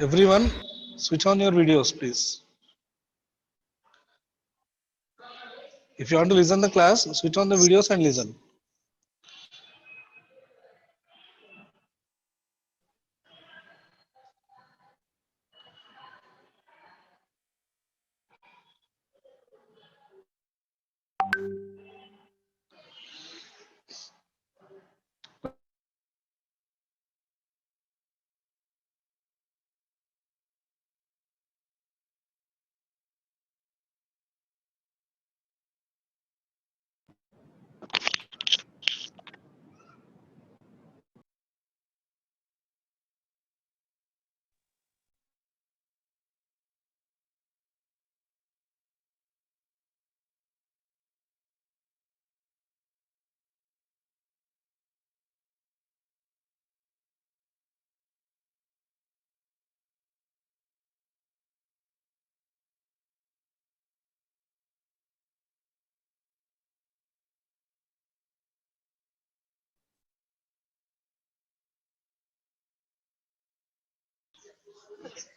Everyone, switch on your videos, please. If you want to listen the class, switch on the videos and listen.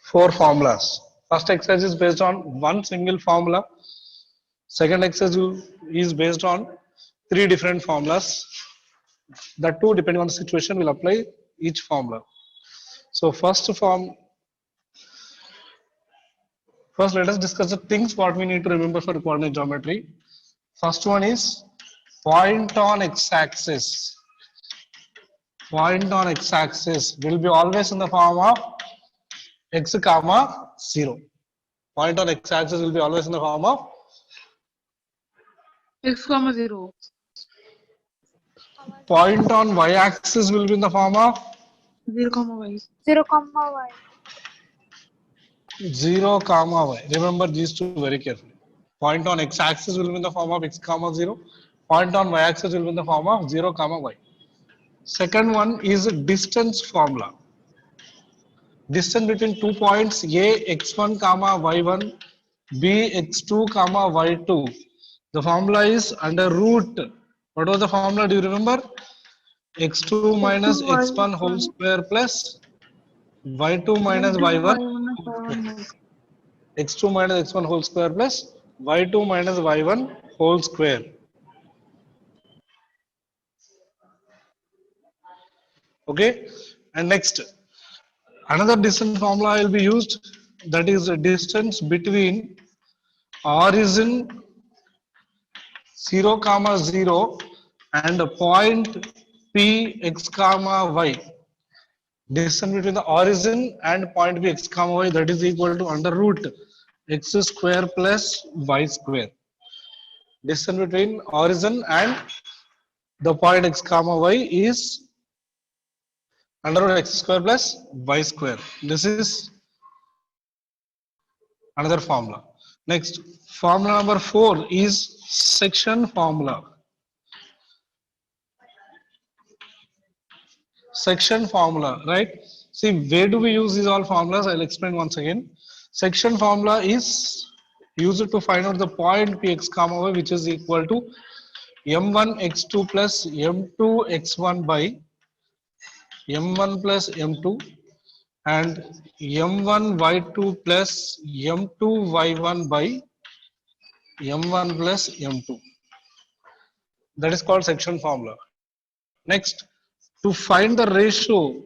Four formulas. First exercise is based on one single formula. Second exercise is based on three different formulas. The two, depending on the situation, will apply each formula. So first let us discuss the things what we need to remember for coordinate geometry. First one is point on x-axis. Point on x-axis will be always in the form of x comma 0. Point on x-axis will be always in the form of x comma 0. point on y-axis will be in the form of 0 comma y. 0 comma y. 0 comma y. Remember these two very carefully. Point on x-axis will be in the form of x comma 0. Point on y-axis will be in the form of 0 comma y. Second one is distance formula. Distance between 2 points A x1 comma y1, B x2 comma y2. The formula is under root. What was the formula? Do you remember? x2 minus x1 whole square plus y2 minus y1 x2 minus x1 whole square plus y2 minus y1 whole square. Okay, and next another distance formula will be used, that is the distance between origin 0 comma 0 and point P x comma y. Distance between the origin and point P x comma y, that is equal to under root x square plus y square. Distance between origin and the point x comma y is under root x square plus y square. This is another formula. Next, formula number 4 is section formula. Section formula, right? See, where do we use these all formulas? I'll explain once again. Section formula is used to find out the point px comma y, which is equal to m1 x2 plus m2 x1 by m1 plus m2 and m1 y2 plus m2 y1 by m1 plus m2. That is called section formula. Next, to find the ratio,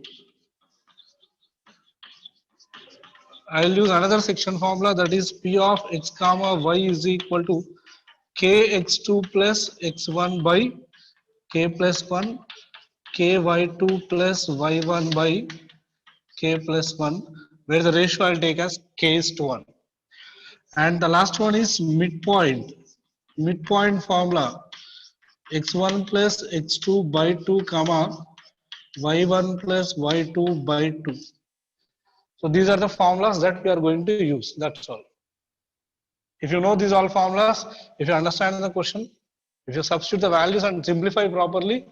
I will use another section formula, that is P of x comma y is equal to kx2 plus x1 by k plus 1, ky2 plus y1 by k plus 1, where the ratio I will take as k is to 1. And the last one is midpoint. Midpoint formula, x1 plus x2 by 2 comma y1 plus y2 by 2. So these are the formulas that we are going to use. That's all. If you know these all formulas, if you understand the question, if you substitute the values and simplify properly,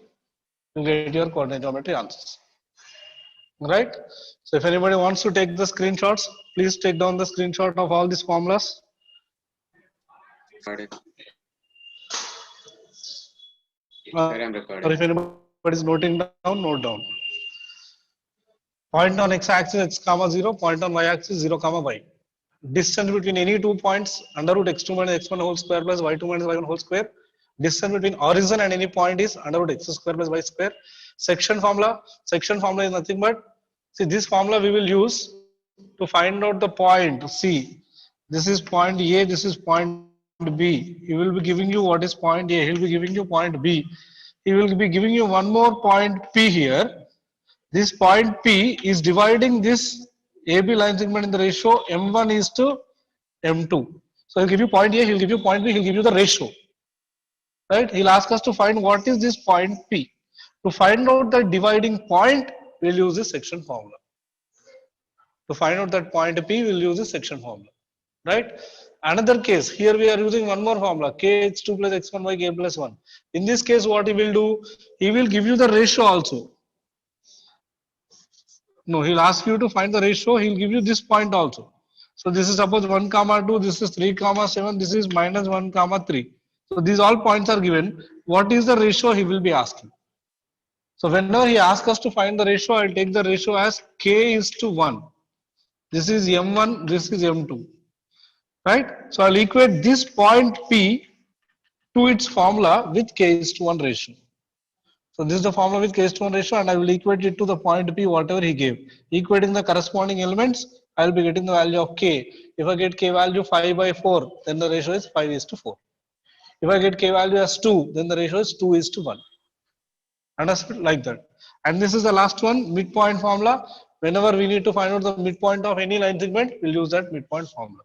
you get your coordinate geometry answers. Right? So if anybody wants to take the screenshots, please take down the screenshot of all these formulas. Sir, I'm recording. Or if anybody is noting down, note down. Point on x-axis x comma 0, point on y-axis 0 comma y. Distance between any 2 points under root x2 minus x1 whole square plus y2 minus y1 whole square. Distance between origin and any point is under root x square plus y square. Section formula is nothing but, see, this formula we will use to find out the point C. This is point A, this is point B. He will be giving you what is point A, he will be giving you point B. He will be giving you one more point P here. This point P is dividing this AB line segment in the ratio M1 is to M2. So he'll give you point A, he'll give you point B, he'll give you the ratio. Right? He'll ask us to find what is this point P. To find out the dividing point, we'll use this section formula. To find out that point P, we'll use this section formula. Right? Another case, here we are using one more formula, kx2 plus x1 by k plus 1. In this case, what he will do, he will give you the ratio also. No, he'll ask you to find the ratio, he'll give you this point also. So this is suppose 1 comma 2, this is 3 comma 7, this is minus 1 comma 3. So these all points are given. What is the ratio he will be asking? So whenever he asks us to find the ratio, I'll take the ratio as k is to 1. This is M1, this is M2. Right? So I'll equate this point P to its formula with k is to 1 ratio. So this is the formula with k is to 1 ratio, and I will equate it to the point P whatever he gave. Equating the corresponding elements, I will be getting the value of k. If I get k value 5 by 4, then the ratio is 5 is to 4. If I get k value as 2, then the ratio is 2 is to 1. Understood? Like that. And this is the last one, midpoint formula. Whenever we need to find out the midpoint of any line segment, we'll use that midpoint formula.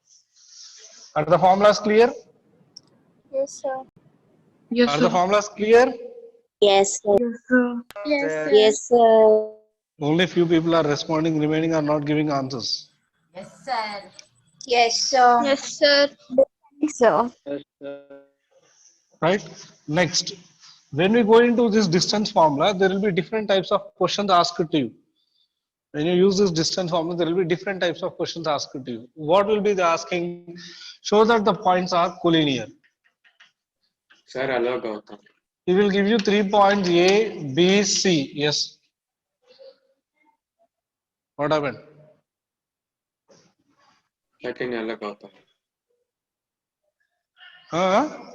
Are the formulas clear? Yes, sir. Yes, Are sir. the formulas clear? Yes, sir. Yes, sir. Yes, sir. Only few people are responding, remaining are not giving answers. Yes, sir. Yes, sir. Yes, sir. So, Right? Next, when we go into this distance formula, there will be different types of questions asked to you. When you use this distance formula, there will be different types of questions asked to you. What will be the asking? Show that the points are collinear. Sir, hello Gautam. He will give you 3 points A, B, C. Yes. What happened? Second hello Gautam. Huh?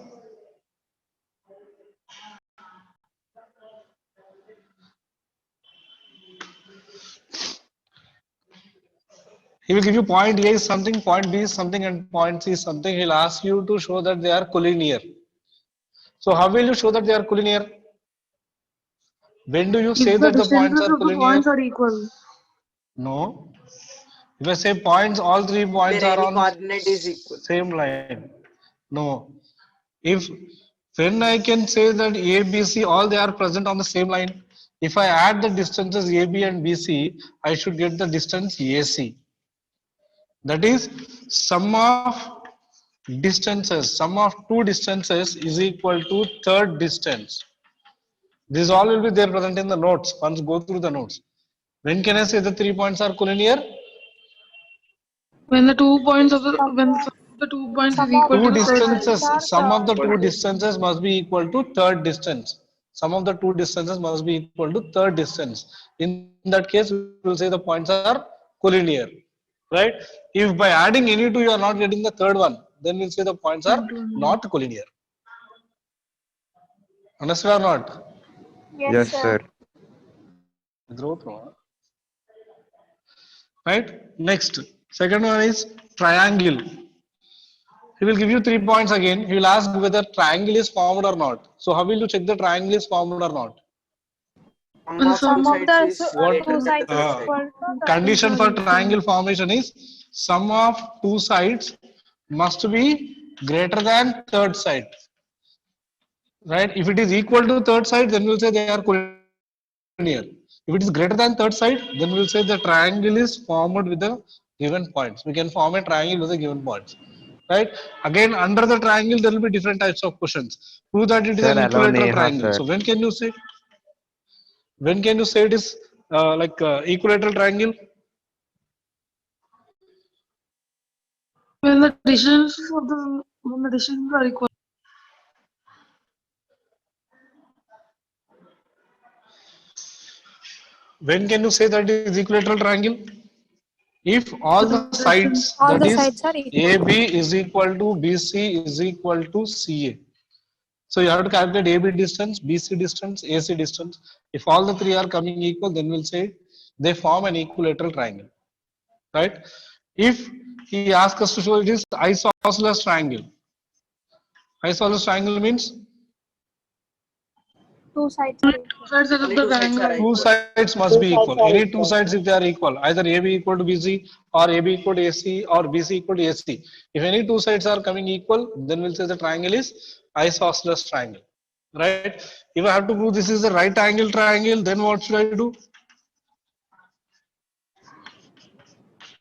He will give you point A is something, point B is something, and point C is something. He'll ask you to show that they are collinear. So how will you show that they are collinear? When do you say If the that the points distances are of the collinear? points are equal. No. If I say points, all 3 points Their are any on coordinate is equal. same line. No. If when I can say that A, B, C, all they are present on the same line. If I add the distances AB and BC, I should get the distance AC. That is sum of distances. Sum of 2 distances is equal to third distance. This all will be there present in the notes. Once go through the notes. When can I say the 3 points are collinear? When the 2 points of the when the sum of the 2 points is equal to Two the third distances, sum of the 2 distances must be equal to third distance. Sum of the 2 distances must be equal to third distance. In that case, we will say the points are collinear. Right? If by adding any two you are not getting the third one, then we'll say the points are not collinear. Understood or not? yes, sir. Right? Next, second one is triangle. He will give you 3 points again. He will ask whether triangle is formed or not. So how will you check the triangle is formed or not? When the sum Two of sides is What greater than the third side. condition for triangle formation is sum of 2 sides must be greater than third side. Right? If it is equal to third side, then we'll say they are collinear. If it is greater than third side, then we'll say the triangle is formed with the given points. We can form a triangle with the given points. Right? Again, under the triangle, there will be different types of questions. Prove that it is an equilateral triangle. So when can you say? When can you say it is equilateral triangle? when the distances of the when the distances are equal. When can you say that it is equilateral triangle? If all the sides, All that the is sides are equal. AB is equal to BC is equal to CA. So you have to calculate AB distance, BC distance, AC distance. If all the three are coming equal, then we'll say they form an equilateral triangle, right? If he asks us to show it is isosceles triangle. Isosceles triangle means Two sides are equal. Two sides of the triangle. two sides must be equal. Any two sides if they are equal, either AB equal to BC or AB equal to AC or BC equal to AC. If any two sides are coming equal, then we'll say the triangle is isosceles triangle, right? If I have to prove this is a right angle triangle, then what should I do?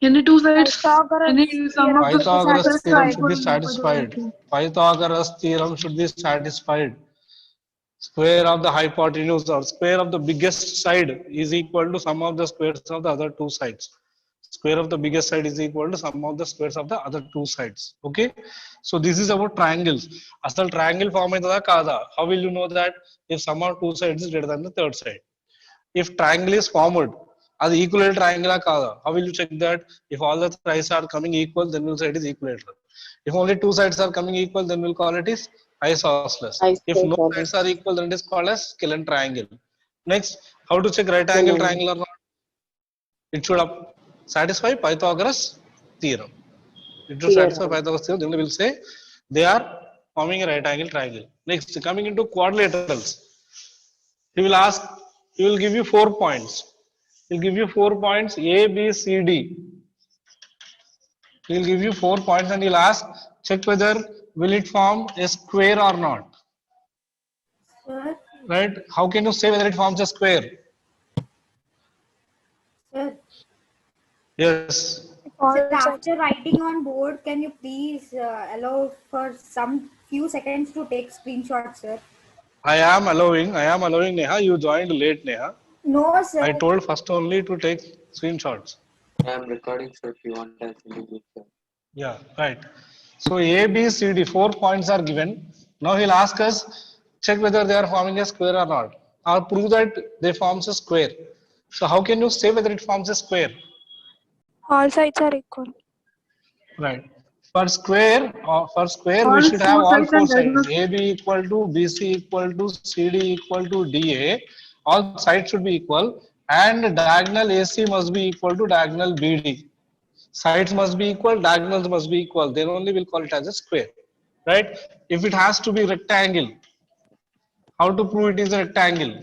Any two sides, Pythagoras any sum of theorem the should be two Pythagoras sides are theorem satisfied. should equal be in satisfied. Pythagoras. Pythagoras theorem should be satisfied. Square of the hypotenuse or square of the biggest side is equal to sum of the squares of the other two sides. Square of the biggest side is equal to sum of the squares of the other two sides. Okay. So this is about triangles. Asal triangle form aitada kada. How will you know that? If sum of two sides is greater than the third side. If triangle is formed, as equilateral triangle kada. How will you check that? If all the sides are coming equal, then we'll say it is equilateral. If only two sides are coming equal, then we'll call it is isosceles. If no sides are equal, then it is called as Killen triangle. Next, how to check right angle triangle or not? It should satisfy Pythagoras theorem. It should satisfy Pythagoras theorem. Then we will say they are forming a right angle triangle. Next, coming into quadrilaterals, he will ask, he will give you 4 points. He'll give you 4 points A, B, C, D. He'll give you 4 points and he'll ask, check whether will it form a square or not. Sir, Right? How can you say whether it forms a square? sir, Yes. sir, after writing on board, can you please allow for some few seconds to take screenshots, sir? I am allowing Neha. You joined late, Neha. No, sir. I told first only to take screenshots. I'm recording, so if you want, I can leave it, sir. Yeah, right. So A, B, C, D, 4 points are given. Now he'll ask us, check whether they are forming a square or not, or prove that they forms a square. So how can you say whether it forms a square? All sides are equal. Right. For square, we All should have four all sides four and sides. diagonals. AB equal to BC equal to CD equal to DA. All sides should be equal, and diagonal AC must be equal to diagonal BD. Sides must be equal, diagonals must be equal. Then only we'll call it as a square. Right? If it has to be rectangle, how to prove it is a rectangle?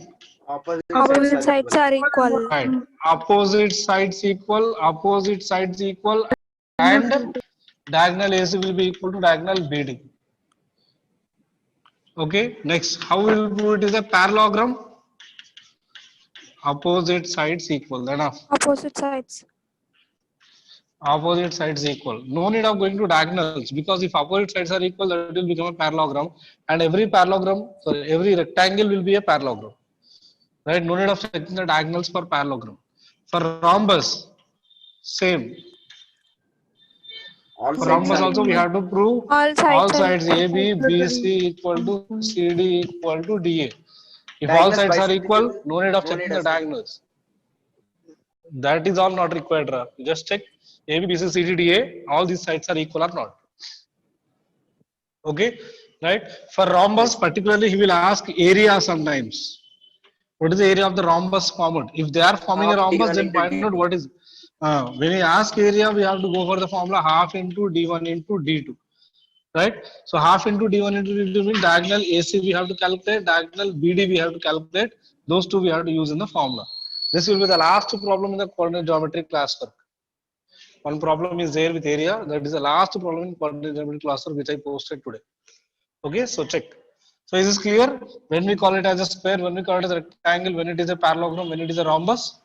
Opposite sides are equal. Right. Opposite sides equal, and diagonal AC will be equal to diagonal BD. Okay. Next, how will we prove it is a parallelogram? Opposite sides equal. Enough. Opposite sides. Opposite sides equal. No need of going to diagonals, because if opposite sides are equal, that will become a parallelogram, and every rectangle will be a parallelogram. Right? No need of checking the diagonals for parallelogram. For rhombus, same. For rhombus also we have to prove All all sides are sides equal. AB, BC equal to CD equal to DA. If all sides are equal, no need of checking the diagonals. That is all not required. Just check AB, BC, CD, DA. All these sides are equal or not. Okay, right? For rhombus, particularly, he will ask area sometimes. What is the area of the rhombus formed? If they are forming a rhombus, then find out what is. When we ask area, we have to go for the formula half into D1 into D2. Right? So half into D1 into D2 means diagonal AC we have to calculate, diagonal BD we have to calculate. Those two we have to use in the formula. This will be the last problem in the coordinate geometry classwork. One problem is there with area. That is the last problem in coordinate geometry classwork which I posted today. Okay, so check. So is this clear? When we call it as a square, when we call it as a rectangle, when it is a parallelogram, when it is a rhombus?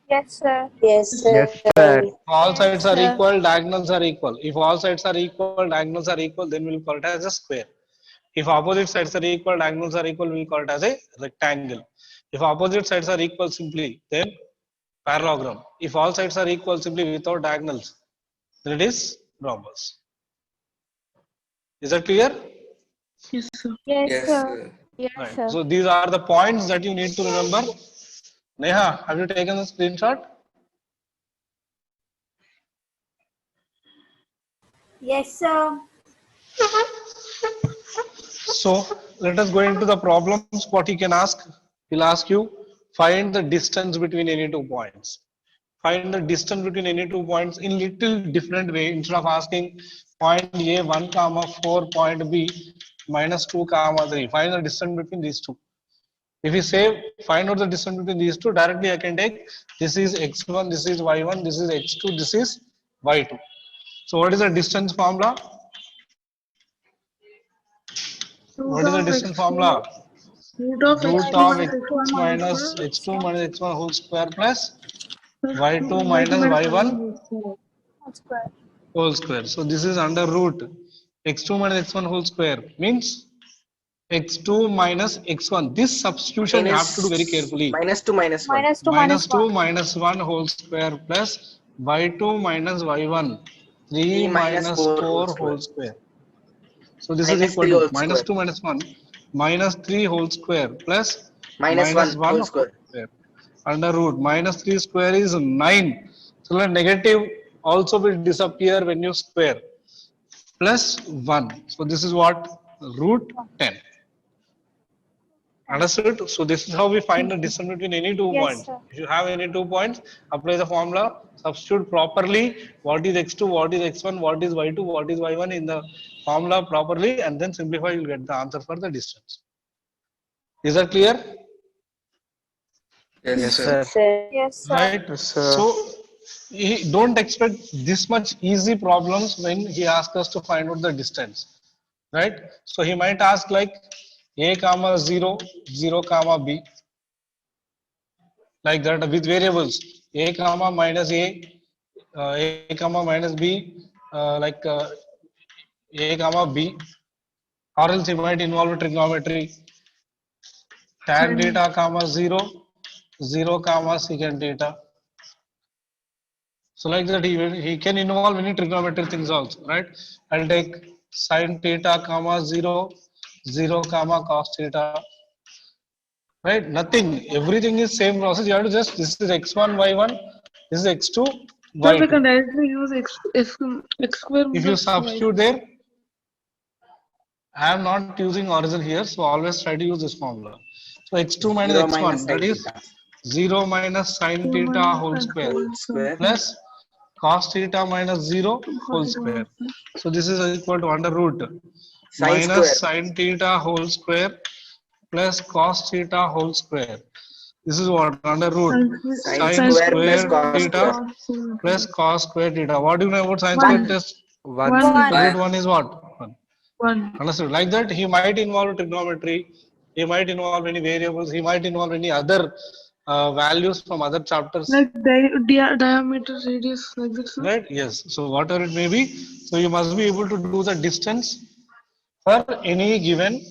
Yes, sir. Yes, Yes, sir. sir. All sides are sir. equal, diagonals are equal. If all sides are equal, diagonals are equal, then we'll call it as a square. If opposite sides are equal, diagonals are equal, we'll call it as a rectangle. If opposite sides are equal simply, then parallelogram. If all sides are equal simply without diagonals, then it is rhombus. Is that clear? Yes, sir. Yes, Yes, sir. sir. Yes, Right. sir. So these are the points that you need to remember Neha, have you taken the screenshot? Yes, sir. So let us go into the problems. What he can ask? He'll ask you find the distance between any 2 points. Find the distance between any 2 points in little different way. Instead of asking point A 1 comma 4, point B minus 2 comma 3. Find the distance between these two. If you say find out the distance between these two, directly I can take this is x1, this is y1, this is x2, this is y2. So what is the distance formula? Root What is the of distance x2, formula? root of Root x2 of minus x x1 whole minus square x2 minus x1 whole square plus plus y2 y2 minus minus y1 y1 whole square. Whole square. whole square. So this is under root x2 minus x1 whole square means x2 minus x1. This substitution you have to do very carefully. minus 2 minus 1. Minus 2 Minus minus 2 1. minus 1 whole square plus y2 minus y1 3 3 minus minus 4 whole 4 square. whole square. So this is Minus equal 3 to whole minus square. 2 minus 1 minus 3 whole square plus Minus minus 1 1 whole whole square. square under root minus 3 square is 9. So the negative also will disappear when you square plus 1. So this is what root 10. Understood? So this is how we find the distance between any 2 points. Sir. If you have any 2 points, apply the formula, substitute properly what is x2, what is x1, what is y2, what is y1 in the formula properly, and then simplify, you'll get the answer for the distance. Is that clear? Yes, sir. Yes, sir. Right? Yes, sir. So don't expect this much easy problems when he asks us to find out the distance. Right? So he might ask like a comma 0, 0 comma b, like that with variables a comma minus a comma minus b, a comma b, or else it might involve trigonometry tan theta comma 0, 0 comma secant theta. So like that he can involve any trigonometry things also, right? I'll take sin theta comma 0, 0 comma cos theta, right? Nothing, everything is same process. You have to just this is x1 y1, this is x2 Sir, we y2. can directly use x square If you plus substitute y. there, I am not using origin here, so always try to use this formula. So x2 minus 0 minus x1, that sin is theta 0 minus sin 2 theta minus whole and square whole square plus cos theta minus 0 whole square. So this is equal to under root sin minus square. sin theta whole square plus cos theta whole square. This is what under root Sin sin square plus square cos theta square. plus cos square theta. What do you know about sin 1. square test? 1. Root 1 is what? 1. Understood? Like that, he might involve trigonometry, he might involve any variables, he might involve any other values from other chapters, Like diameter, radius, like this. Sir? right? Yes. So whatever it may be, so you must be able to do the distance for any given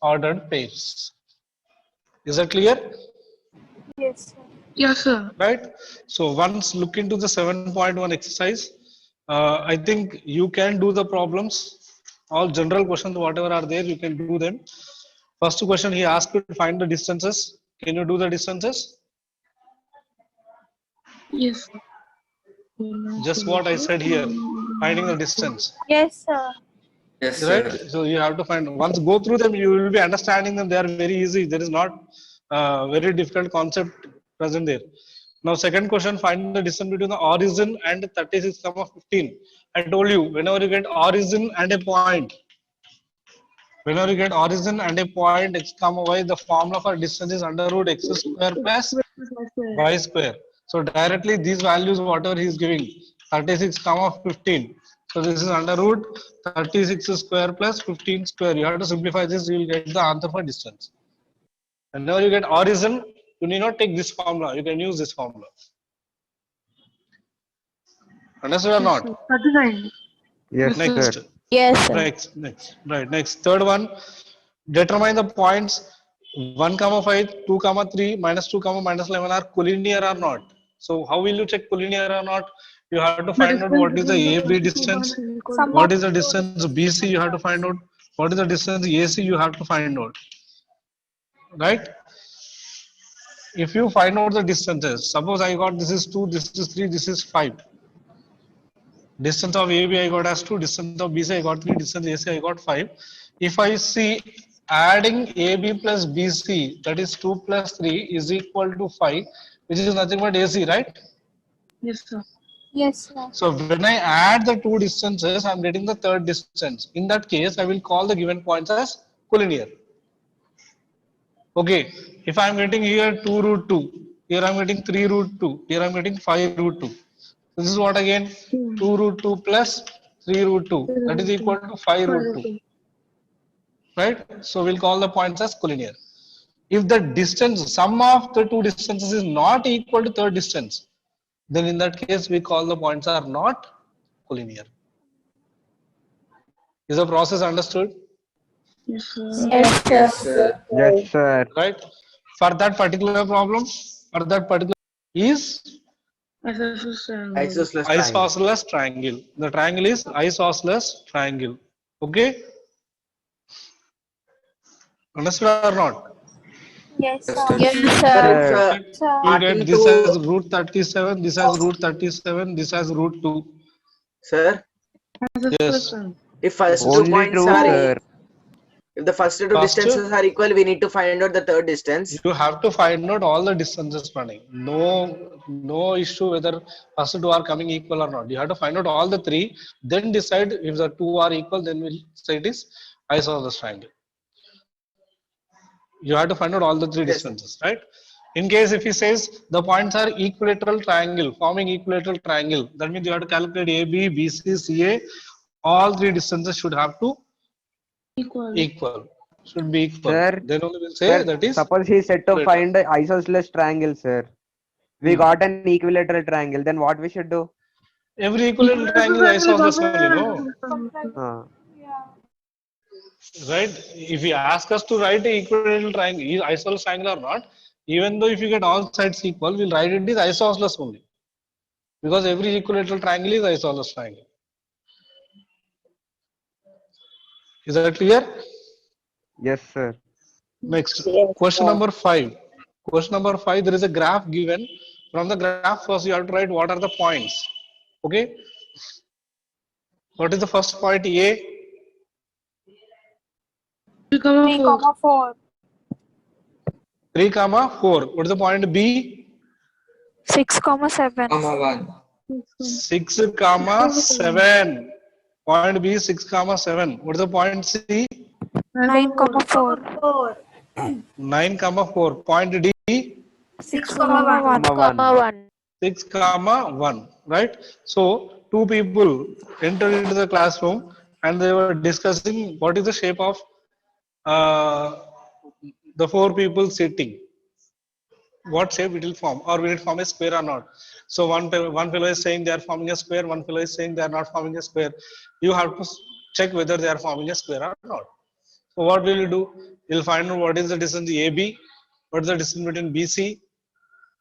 ordered pairs. Is that clear? Yes, sir. Yes, sir. Right? So once look into the 7.1 exercise, I think you can do the problems. All general questions, whatever are there, you can do them. First question he asked you to find the distances. Can you do the distances? Yes. Just what I said here, finding the distance. Yes, sir. Yes, Right? sir. So you have to find, once go through them, you will be understanding them. They are very easy. There is not very difficult concept present there. Now, second question, find the distance between the origin and 36, 15. I told you, whenever you get origin and a point, whenever you get origin and a point x comma y, the formula for distance is under root x square plus y square. So directly these values, whatever he is giving, 36 comma 15. So this is under root 36 square plus 15 square. You have to simplify this, you will get the answer for distance. Whenever you get origin, you need not take this formula. You can use this formula. Understood or not? 39. Yes, Next. sir. Yes, sir. Next. Third one. Determine the points 1 comma 5, 2 comma 3, minus 2 comma minus 11 are collinear or not. So how will you check collinear or not? You have to find out what is the AB distance, Sum what of is the distance BC you have to find out, what is the distance AC you have to find out. Right? if you find out the distances, suppose I got this is 2, this is 3, this is 5. Distance of AB I got as 2, distance of BC I got 3, distance of AC I got 5. If I see adding AB plus BC, that is 2 plus 3 is equal to 5, which is nothing but AC, right? Yes, sir. Yes, sir. So when I add the two distances, I am getting the third distance. In that case, I will call the given points as collinear. Okay, if I am getting here 2 root 2, here I am getting 3 root 2, here I am getting 5 root 2. This is what again? 2 root 2 plus 3 root 2, that is equal to 5 root 2. Right? So we'll call the points as collinear. If the distance, sum of the two distances is not equal to third distance, then in that case we call the points are not collinear. Is the process understood? Yes, sir. Yes, sir. Yes, sir. Yes, sir. Right? For that particular problem, for that particular is Isosceles triangle. Isosceles triangle. isosceles triangle. The triangle is isosceles triangle. Okay? Understood or not? Yes, sir. Understood. Yes, Sir, sir. if, Sir. You Starting get this to- as root 37, this as root 37, this as root 2. sir, Isosceles Yes. triangle. if first two Only points true, are, sir. if the first two First- distances are equal, we need to find out the third distance. You have to find out all the distances running. No issue whether first two are coming equal or not. You have to find out all the three, then decide if the two are equal, then we'll say it is isosceles triangle. You have to find out all the three Yes. distances, right? In case if he says the points are equilateral triangle, forming equilateral triangle, that means you have to calculate AB, BC, CA. All three distances should have to Equal. equal. Should be equal. Sir, Then only we'll say Sir, that is suppose he said to equilateral. find the isosceles triangle, sir. We Hmm. got an equilateral triangle. Then what we should do? Every equilateral triangle is isosceles only, no? Uh, Yeah. Right? If you ask us to write a equilateral triangle, is isosceles triangle or not, even though if you get all sides equal, we'll write it is isosceles only. Because every equilateral triangle is isosceles triangle. Is that clear? yes, sir. Next, question number 5. Question number 5, there is a graph given. From the graph, first you have to write what are the points. Okay? What is the first point? A. 3, 3, 4. 4. 3, 4. What is the point B? 6, 7. Comma 1. 6, 7. Point B, 6, 7. What is the point C? 9, 4. 4. 9, 4. Point D, 6, 1, 1. 6, 1. Right? So, two people entered into the classroom and they were discussing what is the shape of the four people sitting. What shape it will form, or will it form a square or not? So one fellow is saying they are forming a square, one fellow is saying they are not forming a square. You have to check whether they are forming a square or not. So what will you do? You'll find out what is the distance AB, what is the distance between BC,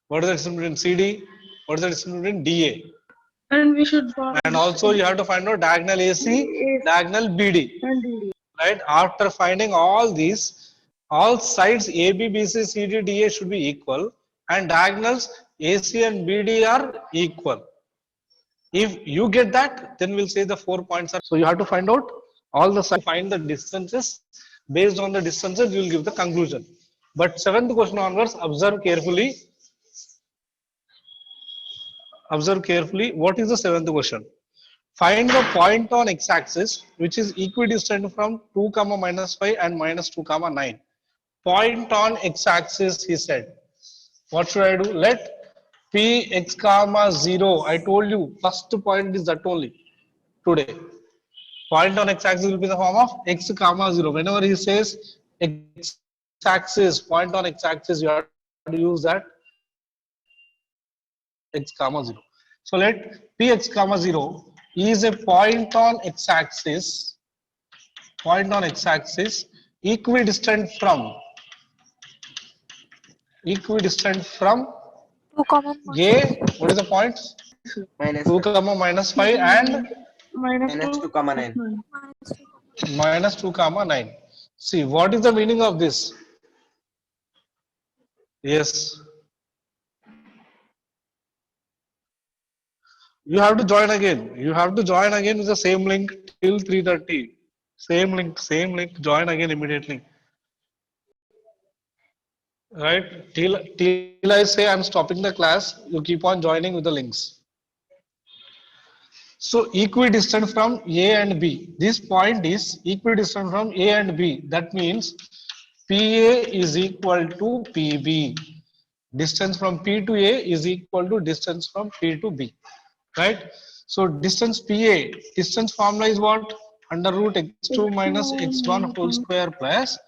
what is the distance between CD, what is the distance between DA. And we should find And also you have to find out diagonal AC, diagonal BD. and DD. Right? After finding all these, all sides AB, BC, CD, DA should be equal and diagonals AC and BD are equal. If you get that, then we'll say the 4 points are. So you have to find out all the sides, find the distances. Based on the distances, you will give the conclusion. But 7th question onwards, observe carefully. Observe carefully. What is the 7th question? Find the point on x-axis which is equidistant from 2, -5 and -2, 9. Point on x-axis, he said. What should I do? Let P x, 0. I told you first point is that only today. Point on x-axis will be the form of x, 0. Whenever he says x-axis, point on x-axis, you have to use that x, 0. So let P x, 0 is a point on x-axis, equidistant from 2, A. What is the point? Minus 2, -5 and minus 2, 9. -2, 9. See, what is the meaning of this? Yes, You have to join again. You have to join again with the same link till 3:30. Same link, join again immediately. Right? Till I say I'm stopping the class, you keep on joining with the links. So equidistant from A and B. This point is equidistant from A and B. That means PA is equal to PB. Distance from P to A is equal to distance from P to B. Right? So distance PA, distance formula is what? Under root x2 minus x1 whole square plus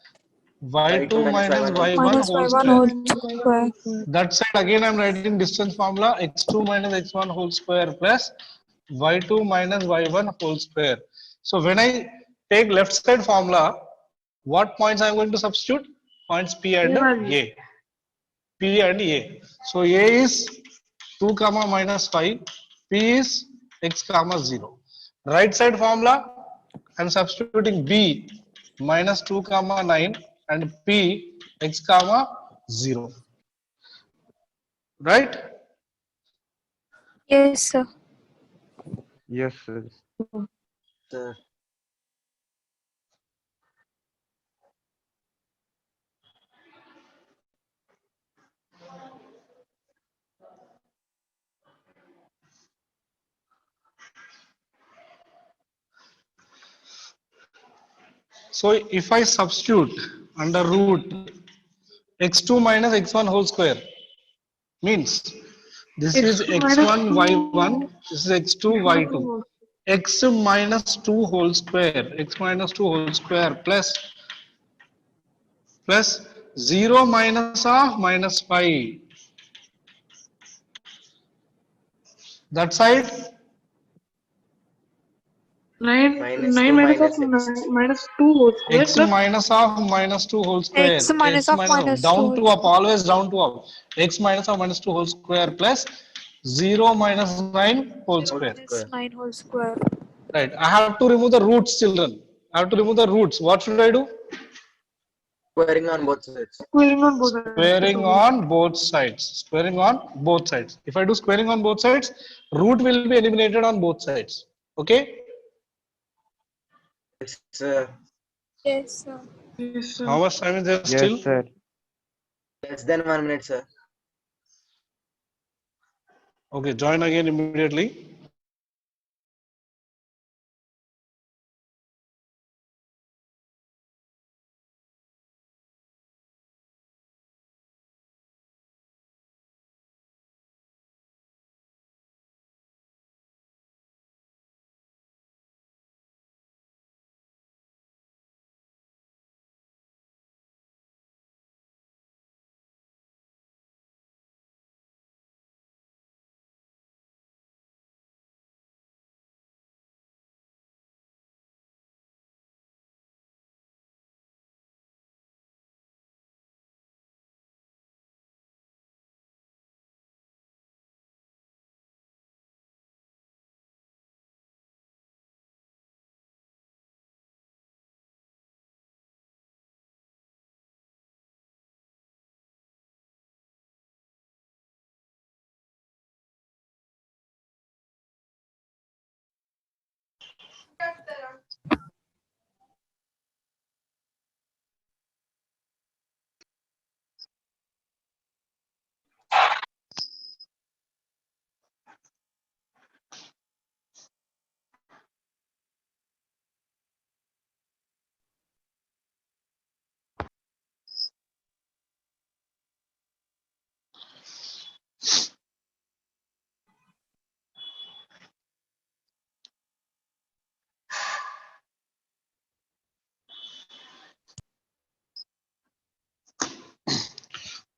y2 minus y1 Minus whole y1 square. whole square. That side again I'm writing distance formula x2 minus x1 whole square plus y2 minus y1 whole square. So when I take left side formula, what points I'm going to substitute? Points P and A. P and A. So A is 2 comma minus 5, P is x comma 0. Right side formula, I'm substituting B minus 2 comma 9 and P x comma 0. Right? Yes, sir. Yes, sir. Sir. So if I substitute under root x2 minus x1 whole square means this is x1 y1, this is x2 y2, x minus 2 whole square, x minus 2 whole square plus 0 minus of minus 5. That side 9 Minus 9 2 minus of minus x. minus 2 whole square x plus minus of minus 2 whole square, X minus of minus 2 down to whole up, always down to up, x minus of minus 2 whole square plus 0 minus 9 whole square. square. Minus 9 whole square. Right, I have to remove the roots, children. I have to remove the roots. What should I do? Squaring on both sides. squaring on both sides. Squaring on both sides. Squaring on both sides. If I do squaring on both sides, root will be eliminated on both sides. Okay? Yes, sir. Yes, sir. Yes, sir. How much time is there Yes, still? sir. Less than 1 minute, sir. Okay, join again immediately.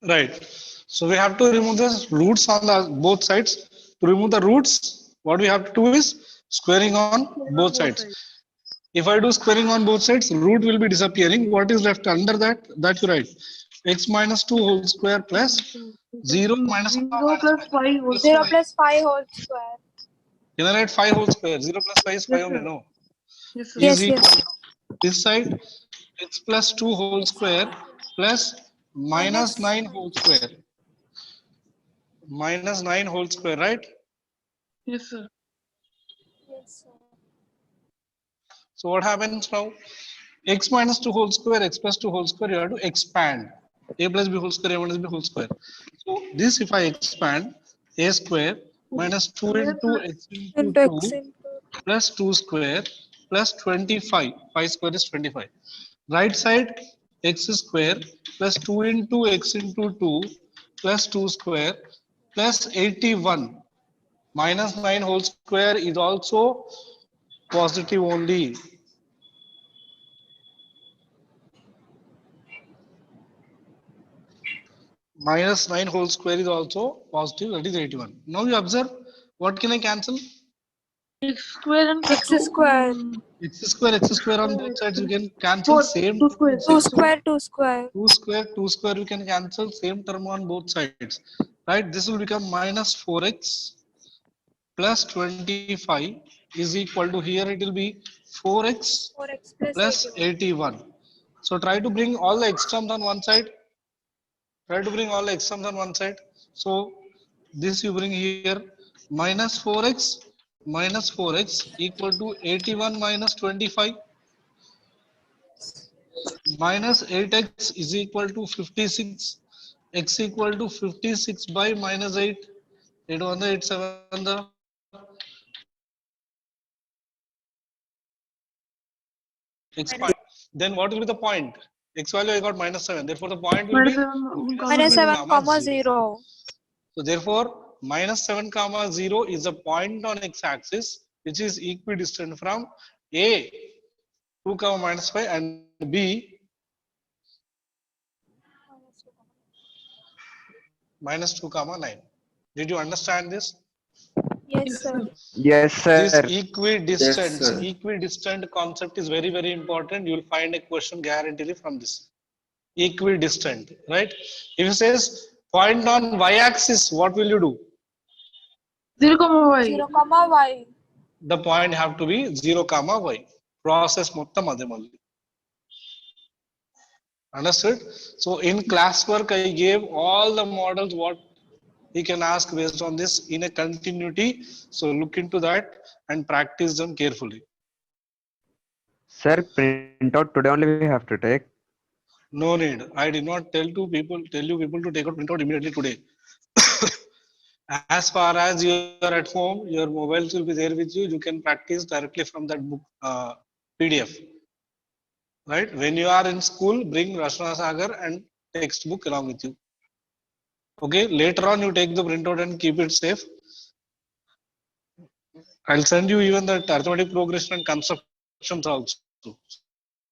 Right. So we have to remove the roots on the both sides. To remove the roots, what we have to do is squaring on both sides. If I do squaring on both sides, root will be disappearing. What is left under that? That you write x minus 2 whole square plus 0 minus 0 plus 5 whole 0 square. plus 5 whole square. Can I write 5 whole square? 0 plus 5 is 5 only, no? Yes, sir. Yes, Is yes. equal this side x plus 2 whole square plus minus 9 whole square. Minus 9 whole square, right? Yes, sir. Yes, sir. So what happens now? X minus 2 whole square, x plus 2 whole square, you have to expand. A plus b whole square, a minus b whole square. So this if I expand, a square minus 2 into x into Into 2 x into plus 2 square plus 25. 5 square is 25. Right side x square plus 2 into x into 2 plus 2 square plus 81 minus 9 whole square is also positive only. Minus 9 whole square is also positive, that is 81. Now you observe, what can I cancel? X square and plus X 2. square. X square on both sides, you can cancel 4, same 2 square. 2 square, 2 square. 2 square you can cancel same term on both sides, right? This will become minus 4x plus 25 is equal to, here it will be 4x 4x plus plus 81. 81. So try to bring all the x terms on one side. Try to bring all the x terms on one side. So this you bring here, minus 4x equal to 81 minus 25 minus 8x is equal to 56. X equal to 56 by minus 8. 8 on the 8 7 the x point. Then what will be the point? X value I got minus 7. Therefore the point will Minus be 7, Minus 7 comma 0. 0. So therefore minus 7 comma 0 is a point on x axis which is equidistant from A 2 comma minus 5 and B minus 2 comma 9. Did you understand this? Yes, Yes, sir. sir. Yes, This sir. equidistant concept is very, very important. You will find a question guaranteed from this. Equidistant, right? If it says point on y-axis, what will you do? 0, comma y. 0 comma y. The point have to be 0 comma y. Process mottam ade malli. Understood? So in classwork, I gave all the models what he can ask based on this in a continuity. So look into that and practice them carefully. Sir, printout today only we have to take. No need. I did not tell you people to take out printout immediately today. As far as you are at home, your mobiles will be there with you. You can practice directly from that book PDF. Right? When you are in school, bring Rashna Sagar and textbook along with you. Okay. Later on, you take the printout and keep it safe. I'll send you even the arithmetic progression and constructions also.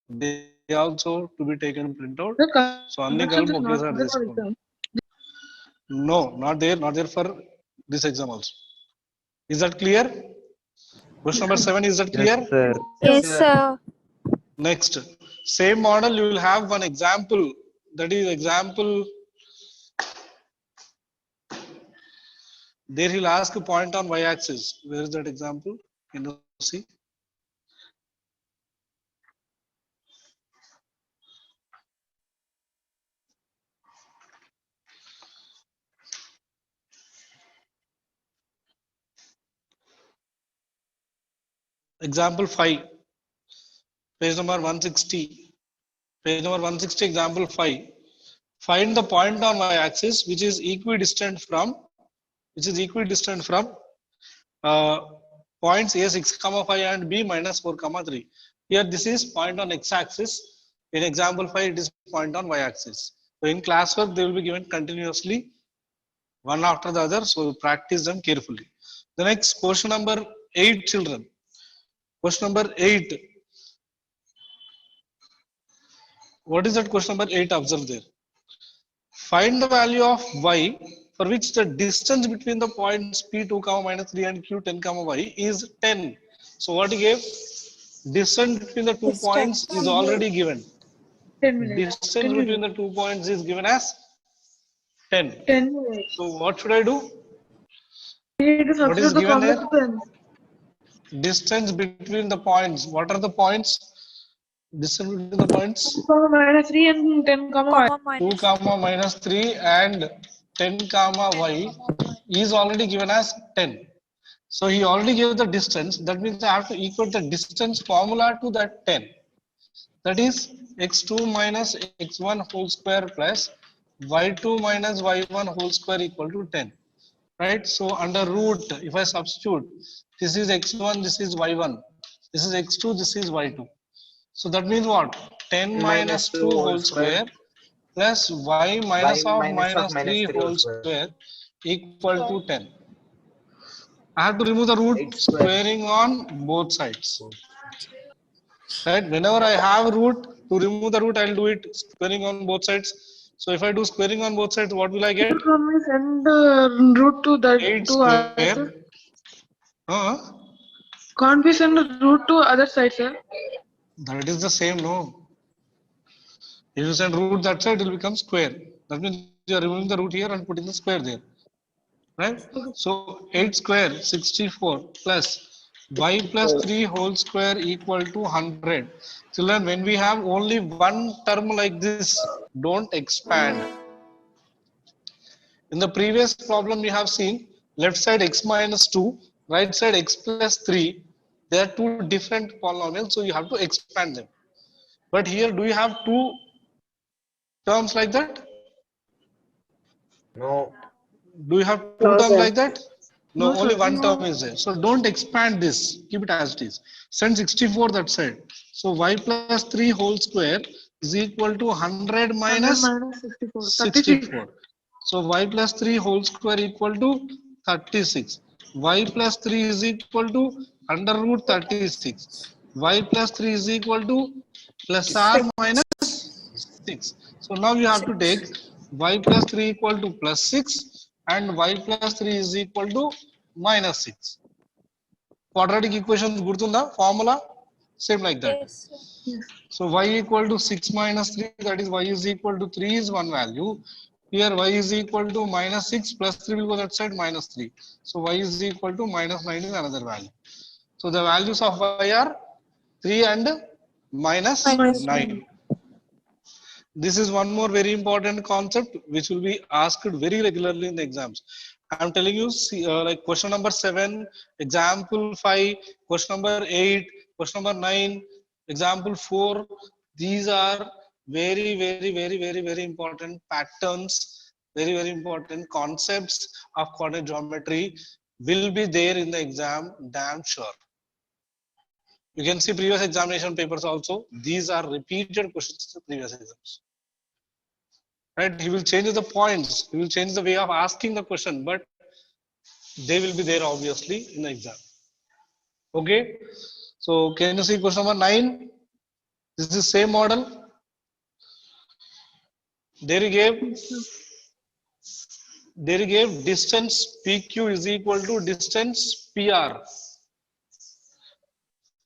They also to be taken printout. The So only constructions is okay, not sir, there this for one. exam. No, not there for this exam also. Is that clear? Question number 7, is that clear? Yes, sir. Yes, sir. Next, same model, you will have one example. That is example. There he'll ask a point on y-axis. Where is that example? Can you see? Example 5, page number 160. Page number 160, example 5. Find the point on y-axis which is equidistant from uh, points A 6 comma 5 and B minus 4 comma 3. Here this is point on x-axis. In example 5, it is point on y-axis. So in classwork, they will be given continuously one after the other. So practice them carefully. The next question number 8, children. Question number 8. What is that question number 8? Observe there. Find the value of y for which the distance between the points P2 comma minus 3 and Q10 comma y is 10. So what he gave? Distance between the 2 points is already given. 10 minutes. Distance 10 between minutes. the 2 points is given as 10. 10 minutes. So what should I do? We need to What is substitute the given complex here? terms. Distance between the points. What are the points? Distance between the points? 2, comma minus 3 and 10, comma y. Comma 2 minus. comma minus 3 and 10 comma y is already given as 10. So he already gave the distance. That means I have to equate the distance formula to that 10. That is x2 minus x1 whole square plus y2 minus y1 whole square equal to 10. Right? So under root, if I substitute, this is x1, this is y1, this is x2, this is y2. So that means what? 10 minus 2 whole square plus y minus of minus 3 whole square equal to 10. I have to remove the root 8 square. squaring on both sides. Right? Whenever I have root, to remove the root, I'll do it squaring on both sides. So if I do squaring on both sides, what will I get? Can we send root to that 8 to other square. side? Uh, Can't we send the root to other side, sir? that is the same, no? If you send root that side, it will become square. That means you are removing the root here and putting the square there. Right? So 8 square 64 plus y plus 3 whole square equal to 100. Children, when we have only one term like this, don't expand. In the previous problem we have seen left side x minus 2, right side x plus 3. They are two different polynomials, so you have to expand them. But here, do you have two terms like that? No. Do you have two terms like that? No, only one term is there. So don't expand this. Keep it as it is. Send 64 that side. So y plus 3 whole square is equal to 100 minus 64. 64. So y plus 3 whole square equal to 36. Y plus 3 is equal to under root 36. Y plus 3 is equal to plus r minus 6. So now you have to take y plus 3 equal to plus 6 and y plus 3 is equal to minus 6. Quadratic equations gurtunda formula same like that. Yes. So y equal to 6 minus 3, that is y is equal to 3 is one value. Here y is equal to minus 6 plus 3 will go that side minus 3. So y is equal to minus 9 is another value. So the values of y are 3 and minus Minus 9. This is one more very important concept which will be asked very regularly in the exams. I am telling you, like question number 7, example 5, question number 8, question number 9, example 4. These are very important patterns, very important concepts of coordinate geometry will be there in the exam, damn sure. You can see previous examination papers also. These are repeated questions in previous exams. Right? He will change the points. He will change the way of asking the question, but they will be there obviously in the exam. Okay. So can you see question number 9? This is the same model. There he gave distance PQ is equal to distance PR.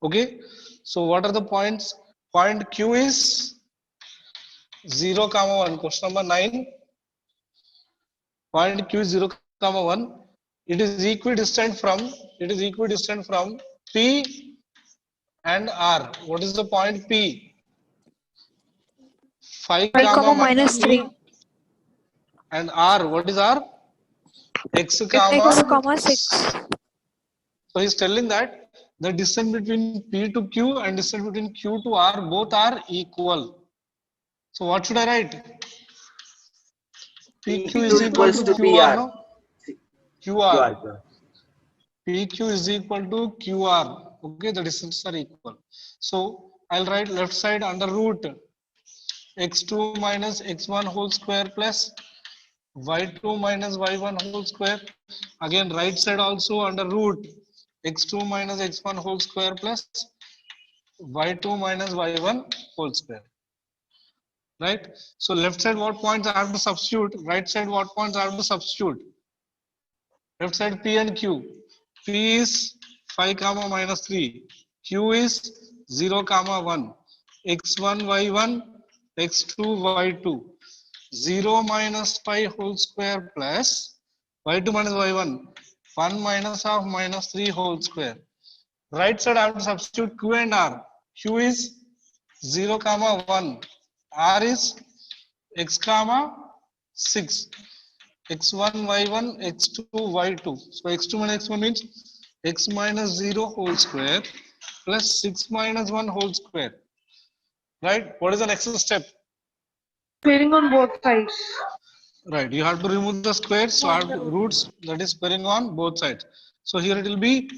Okay. So what are the points? Point Q is 0, 1. Question number 9. Point Q is 0, 1. It is equidistant from P and R. What is the point P? 5, 5, minus 3. And R. What is R? X, X, 6. So he's telling that the distance between P to Q and distance between Q to R both are equal. So what should I write? PQ is equal to QR. No? QR. PQ is equal to QR. Okay, the distances are equal. So I'll write left side under root x2 minus x1 whole square plus y2 minus y1 whole square. Again, right side also under root x2 minus x1 whole square plus y2 minus y1 whole square. Right? So left side what points I have to substitute? Right side what points I have to substitute? Left side P and Q. P is 5, minus 3. Q is 0, 1. X1, Y1, X2, Y2. 0 minus 5 whole square plus Y2 minus Y1. 1 minus of minus 3 whole square. Right side I have to substitute Q and R. Q is 0, 1. R is X, 6. X1, Y1, X2, Y2. So X2 minus X1 means x minus 0 whole square plus 6 minus 1 whole square. Right? What is the next step? Squaring on both sides. Right, you have to remove the squares, so add roots, that is squaring on both sides. So here it will be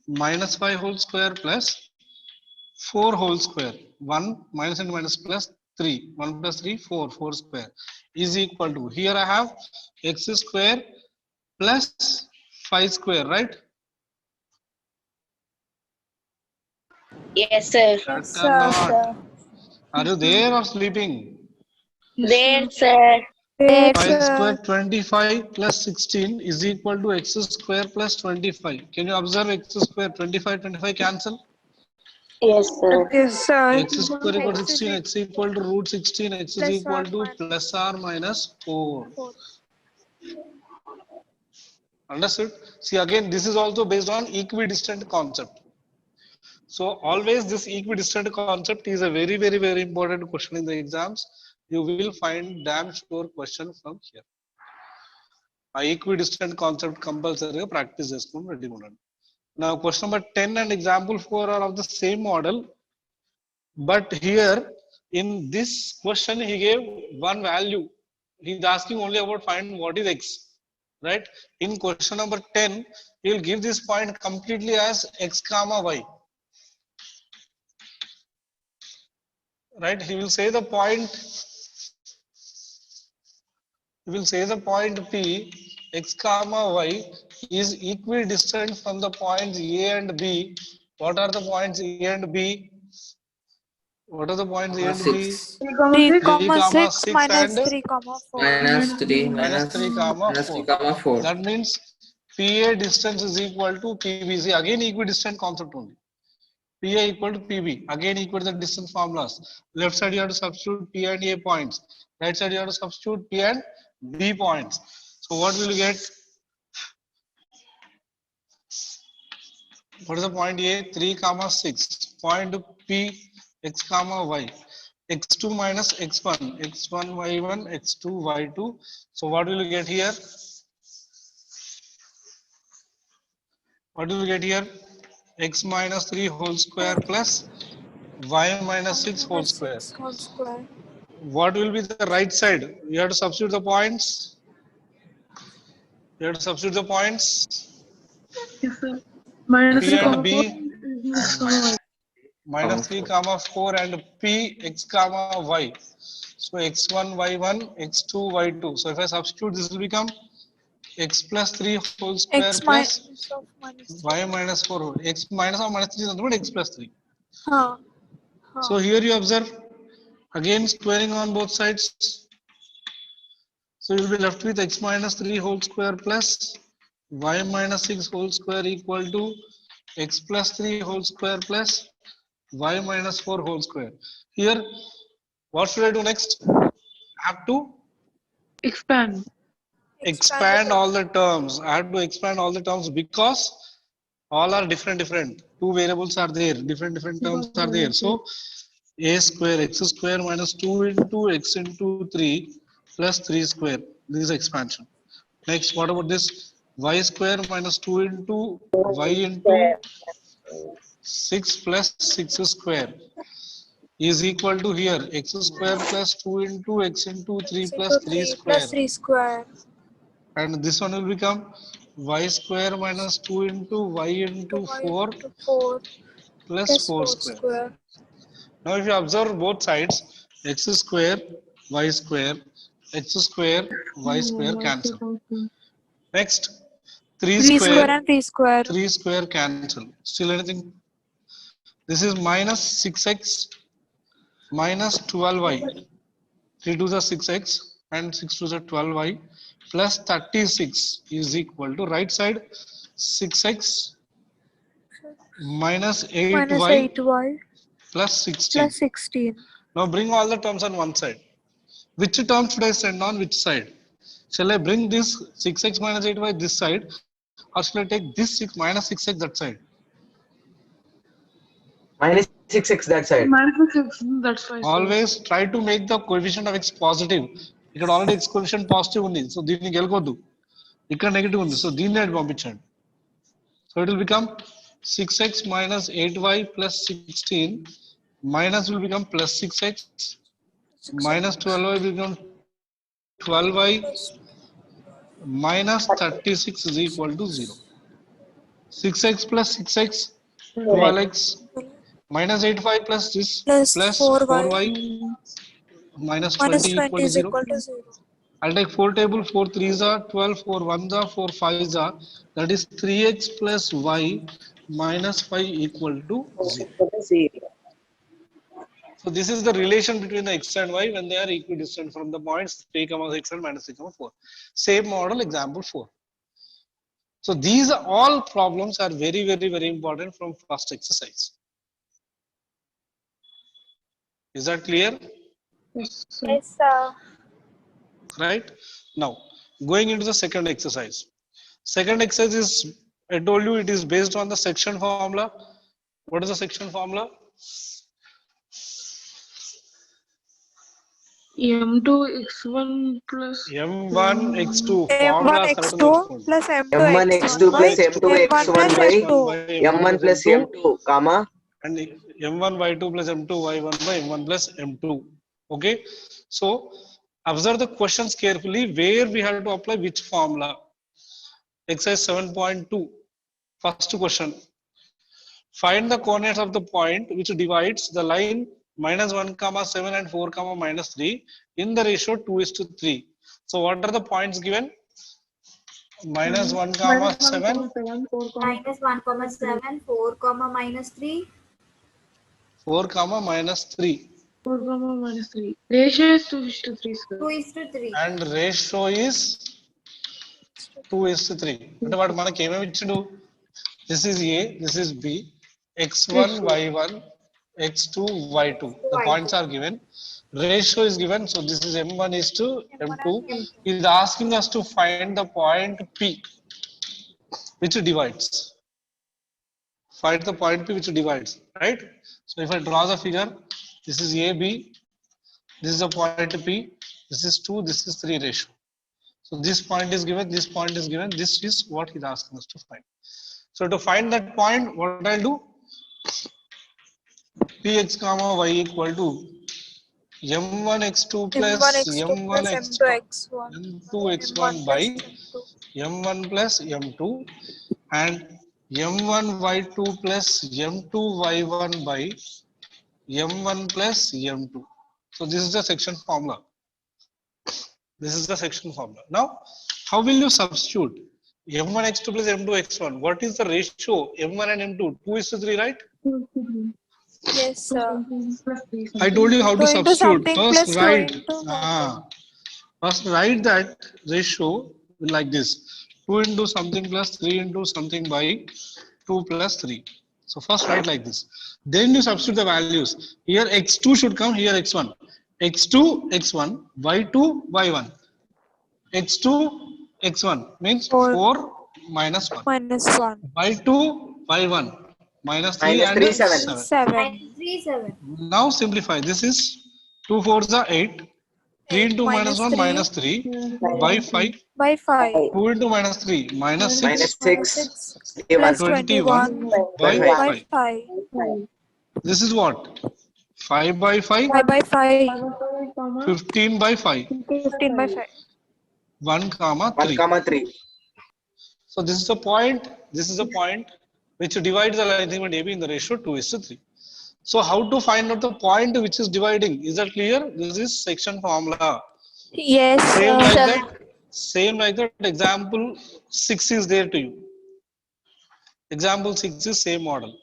minus 5 whole square plus 4 whole square. 1 minus and minus plus 3. 1 plus 3, 4. 4 square is equal to, here I have x square plus 5 square, right? Yes, sir. Yes, That or sir. not? Are you there or sleeping? There, sir. There, 5 square sir. 25 plus 16 is equal to x square plus 25. Can you observe x square 25 25 cancel? Yes, sir. Yes, sir. X square equal to X is 16, x equal to root 16, x is plus equal or to plus or minus 4. 4. Understood? See, again, this is also based on equidistant concept. So always this equidistant concept is a very, very, very important question in the exams. You will find damn sure question from here. A equidistant concept compulsory practice చేసుకొని ready ఉండండి. Now question number 10 and example 4 are of the same model. But here in this question he gave one value. He's asking only about find what is x. Right? In question number 10, he will give this point completely as x comma y. Right? He will say the point. He will say the point P x comma y is equidistant from the points A and B. What are the points A and B? What are the points A and B? 6 3, 3, 6 6 minus and 3, 4. minus 3 minus 3 comma minus 3 4. comma 4. That means PA distance is equal to PB. See, again equidistant concept only. PA equal to PB. Again equal to the distance formulas. Left side you have to substitute P and A points. Right side you have to substitute P and B points. So what will you get? What is the point A? 3 comma 6. Point P x comma y. x2 minus x1. x1 y1 x2 y2. So what will you get here? What do we get here? X minus 3 whole square plus y minus 6 whole Minus square. 6 whole square. What will be the right side? You have to substitute the points. You have to substitute the points. Yes, sir. Minus P 3 and comma B 4. Minus comma y. minus 3 comma 4 and P x comma y. So x1 y1 x2 y2. So if I substitute, this will become x plus 3 whole square X plus minus of minus 3. y minus 4 whole. X minus or minus 3 is nothing but x plus 3. Huh. So here you observe again squaring on both sides. So you will be left with x minus 3 whole square plus y minus 6 whole square equal to x plus 3 whole square plus y minus 4 whole square. Here, what should I do next? I have to Expand. expand all the terms. I have to expand all the terms because all are different. Two variables are there, different terms are there. So a square x square minus 2 into x into 3 plus 3 square. This is expansion. Next, what about this? Y square minus 2 into y into 6 plus 6 square is equal to here x square plus 2 into x into 3 plus 3 3 square. plus 3 square. And this one will become y square minus 2 into y into 4 into 4 plus plus 4 4 square. square. Now if you observe both sides, x square, y square, x square, y square cancel. Next, 3 3 square square, and 3 square. 3 square cancel. Still anything? This is minus 6x minus 12y. 3 to the 6x and 6 to the 12y plus 36 is equal to right side 6x minus 8y Minus 8y plus 16. plus 16. Now bring all the terms on one side. Which term should I send on which side? Shall I bring this 6x minus 8y this side, or shall I take this 6 minus 6x that side? Minus 6x that side. Minus 6, that's why. Always try to make the coefficient of x positive. ఇక్కడ already x coefficient positive ఉంది, so దీన్ని గెలకొద్దు. ఇక్కడ negative ఉంది, so దీన్ని అటు పంపించండి. So it will become 6x minus 8y plus 16 minus will become plus 6x minus 12y will become 12y minus 36 is equal to 0. 6x plus 6x 12x minus 85 plus this Plus plus 4y 4y minus minus 20 20 equal to is 0. equal to 0. I'll take 4 table, 4 3s are 12, 4 1s are 4 5s are, that is 3x plus y minus 5 equal to 0. So this is the relation between the x and y when they are equidistant from the points 3, 6 and minus 3, 4. Same model, example 4. So these are all problems are very, very, very important from first exercise. Is that clear? Yes, sir. Yes, sir. Right? Now, going into the second exercise. Second exercise is, I told you it is based on the section formula. What is the section formula? M2 x1 plus M1 X2 M1 formula x2 plus M2 M1 x1 x2 by plus M2 M1 x1 plus by M2 M1 plus M2, comma. and M1 Y2 plus M2 Y1 by M1 plus M2. Okay. So observe the questions carefully where we have to apply which formula. Exercise 7.2. First question. Find the coordinates of the point which divides the line minus 1 comma 7 and 4 comma minus 3 in the ratio 2:3. So what are the points given? Minus 1 comma 7, minus 1 comma 7, 4 comma minus 3. 4 comma minus 3. 4 comma minus 3. Ratio is 2:3, sir. 2:3. And ratio is 2:3. అంటే వాడు మనకి ఏమేమి ఇచ్చిండు? This is A, this is B, x1, y1, x2, y2. The points are given. Ratio is given. So this is m1 is to m2. He is asking us to find the point P which divides. Find the point P which divides. Right? So if I draw the figure, this is AB, this is the point P, this is 2, this is 3 ratio. So this point is given, this point is given, this is what he's asking us to find. So to find that point, what I'll do? Px comma y equal to m1 x2 plus M1 x2 m1 plus x1 M2 x1 m2 x1 by m1 plus m2 and m1 y2 plus m2 y1 by m1 plus m2. So this is the section formula. This is the section formula. Now, how will you substitute m1 x2 plus m2 x1? What is the ratio m1 and m2? 2:3, right? Yes, sir. I told you how to 2 into substitute. something First plus 2 write, into first write that ratio like this: 2 into something plus 3 into something by 2 plus 3. So first write like this. Then you substitute the values. Here x2 should come. Here x1. X2 x1, y2 y1. X2 x1 means 4 4 minus 1. minus 1. Y2 y1 minus 3 Minus and 3, 7. 7. 7 Minus 3, 7. Now simplify. This is 2 4s are 8. 3 into minus 1 minus 3 by 5. by 5 2 into minus 3 minus 6 Minus 6, 6 plus 21 21 by by 5. 5 This is what? 5 by 5, 5 by 5 15 by 5, 15 by 5 1 comma 1 3. comma 3. So this is the point. This is the point which divides the line segment AB in the ratio 2:3. So how to find out the point which is dividing? Is that clear? This is section formula. yes Same like sir. that. Same like that. Example 6 is there to you. Example 6 is same model.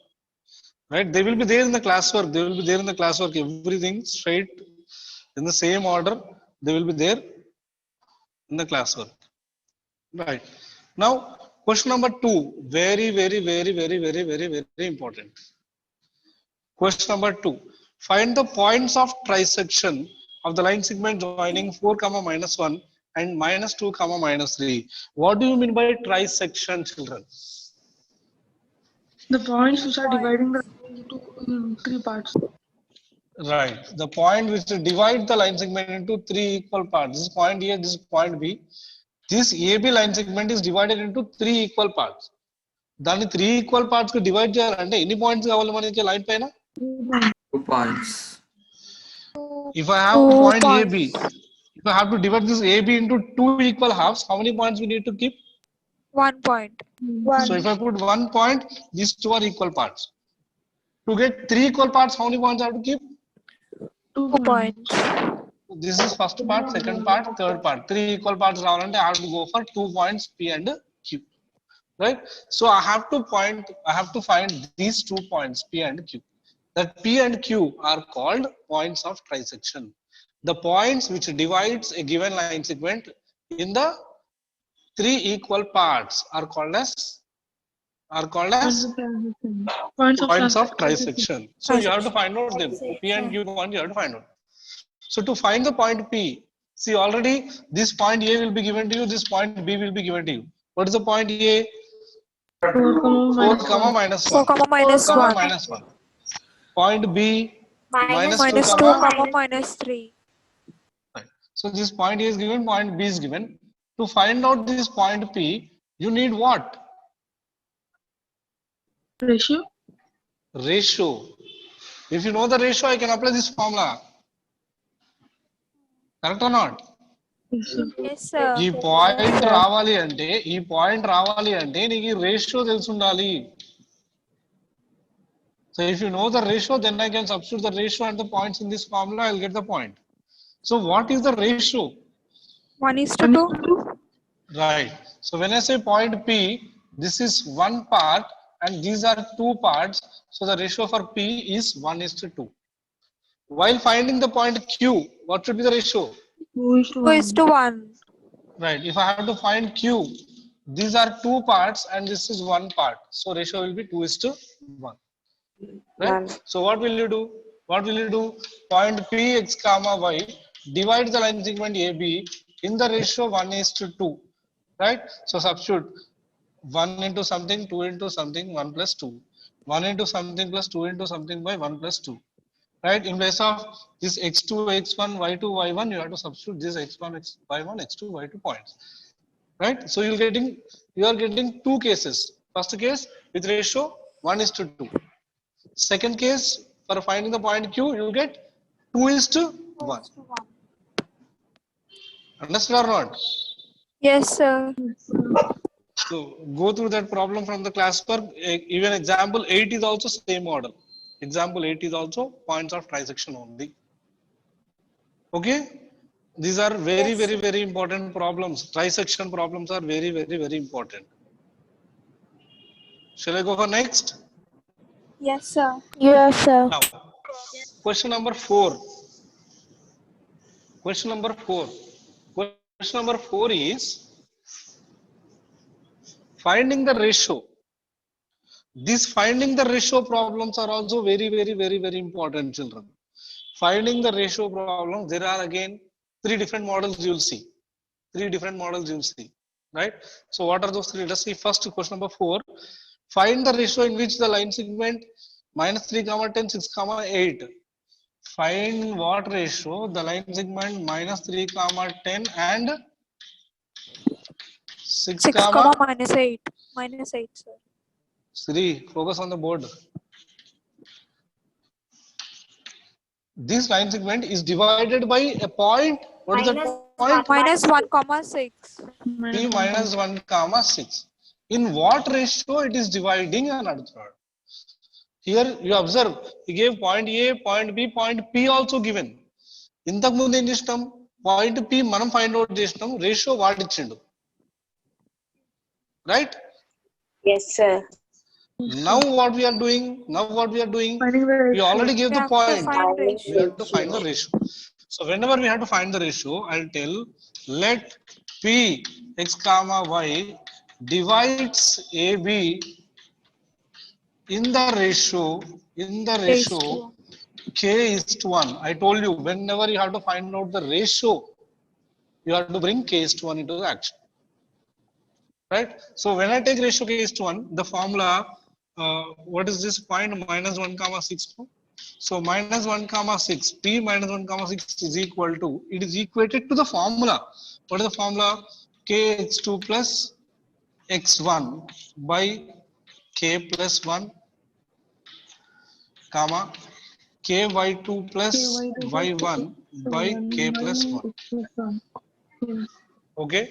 Right? They will be there in the classwork. They will be there in the classwork. Everything straight in the same order. They will be there in the classwork. Right. Now, question number 2. Very, very, very, very, very, very, very important. Question number 2. Find the points of trisection of the line segment joining 4 comma minus 1 and minus 2 comma minus 3. What do you mean by trisection, children? The points which are dividing the into 3 parts. Right. The point which divide the line segment into 3 equal parts. This is point A, this is point B. This AB line segment is divided into 3 equal parts. దాన్ని 3 equal parts కి divide చేయాలంటే ఎన్ని points కావాలి మనకి line పైన? 2 points. If I have 2 point points. AB, if I have to divide this AB into 2 equal halves, how many points we need to keep? 1 point. So if I put 1 point, these two are equal parts. To get 3 equal parts, how many points I have to keep? 2 points. This is first part, second part, third part. 3 equal parts ravalante I have to go for 2 points P and Q. Right? So I have to find these 2 points P and Q. That P and Q are called points of trisection. The points which divides a given line segment in the 3 equal parts are called as points of trisection. So you have to find out them. P and Q point you have to find out. So to find the point P, see already this point A will be given to you, this point B will be given to you. What is the point A? 4 comma minus 1. 4 comma minus 4 comma 1. minus 1. Point B minus 2 Minus 2 comma. comma minus 3. Right. So this point A is given, point B is given. To find out this point P, you need what? Ratio. Ratio. If you know the ratio, I can apply this formula. Correct or not? Yes, sir. ఈ point రావాలి అంటే నీకు ratio తెలిసి ఉండాలి. So if you know the ratio, then I can substitute the ratio and the points in this formula. I'll get the point. So what is the ratio? 1:2. Right. So when I say point P, this is one part and these are 2 parts. So the ratio for P is 1:2. While finding the point Q, what should be the ratio? 2:1. Right. If I have to find Q, these are 2 parts and this is 1 part. So ratio will be 2:1. Right. So what will you do? Point P x comma y, divide the line segment AB in the ratio 1:2. Right. So substitute 1 into something, 2 into something, 1 plus 2. 1 into something plus 2 into something by 1 plus 2. Right. In place of this x2, x1, y2, y1, you have to substitute this x1, y1, x2, y2 points. Right. So you are getting 2 cases. First case with ratio 1:2. Second case for finding the point Q, you get 2:1. Understood or not? Yes, sir. So go through that problem from the class per. Even example 8 is also same model. Example 8 is also points of trisection only. Okay. These are very important problems. Trisection problems are very important. Shall I go for next? Yes, sir. Yes, sir. Now, question number 4. Question number 4 is finding the ratio. These finding the ratio problems are also very important, children. Finding the ratio problem, there are again 3 different models you will see. Right? So what are those 3? Let's see first question number 4. Find the ratio in which the line segment -3, 10, 6, 8. Find what ratio? The line segment -3, 10 and 6, 6 comma minus 8. Minus 8, sir. Sri, focus on the board. This line segment is divided by a point. What is that point? Minus 1 comma 6. P minus 1 comma 6. In what ratio it is dividing another third? Here you observe, he gave point A, point B, point P also given. ఇంతకు ముందు ఏం చేసినాం? Point P మనం find out చేసినాం, ratio వాడు ఇచ్చిండు. Right? Yes, sir. Now what we are doing? We already gave the point. We have to find the ratio. So whenever we have to find the ratio, I'll tell let P x comma y divides AB in the ratio k:1. I told you whenever you have to find out the ratio, you have to bring k:1 into the action. Right? So when I take ratio k:1, the formula, what is this point -1 comma 6? So -1 comma 6, P -1 comma 6 is equal to, it is equated to the formula. What is the formula? Kx2 plus x1 by k plus 1, comma, k y2 plus y1 by k plus 1. Okay.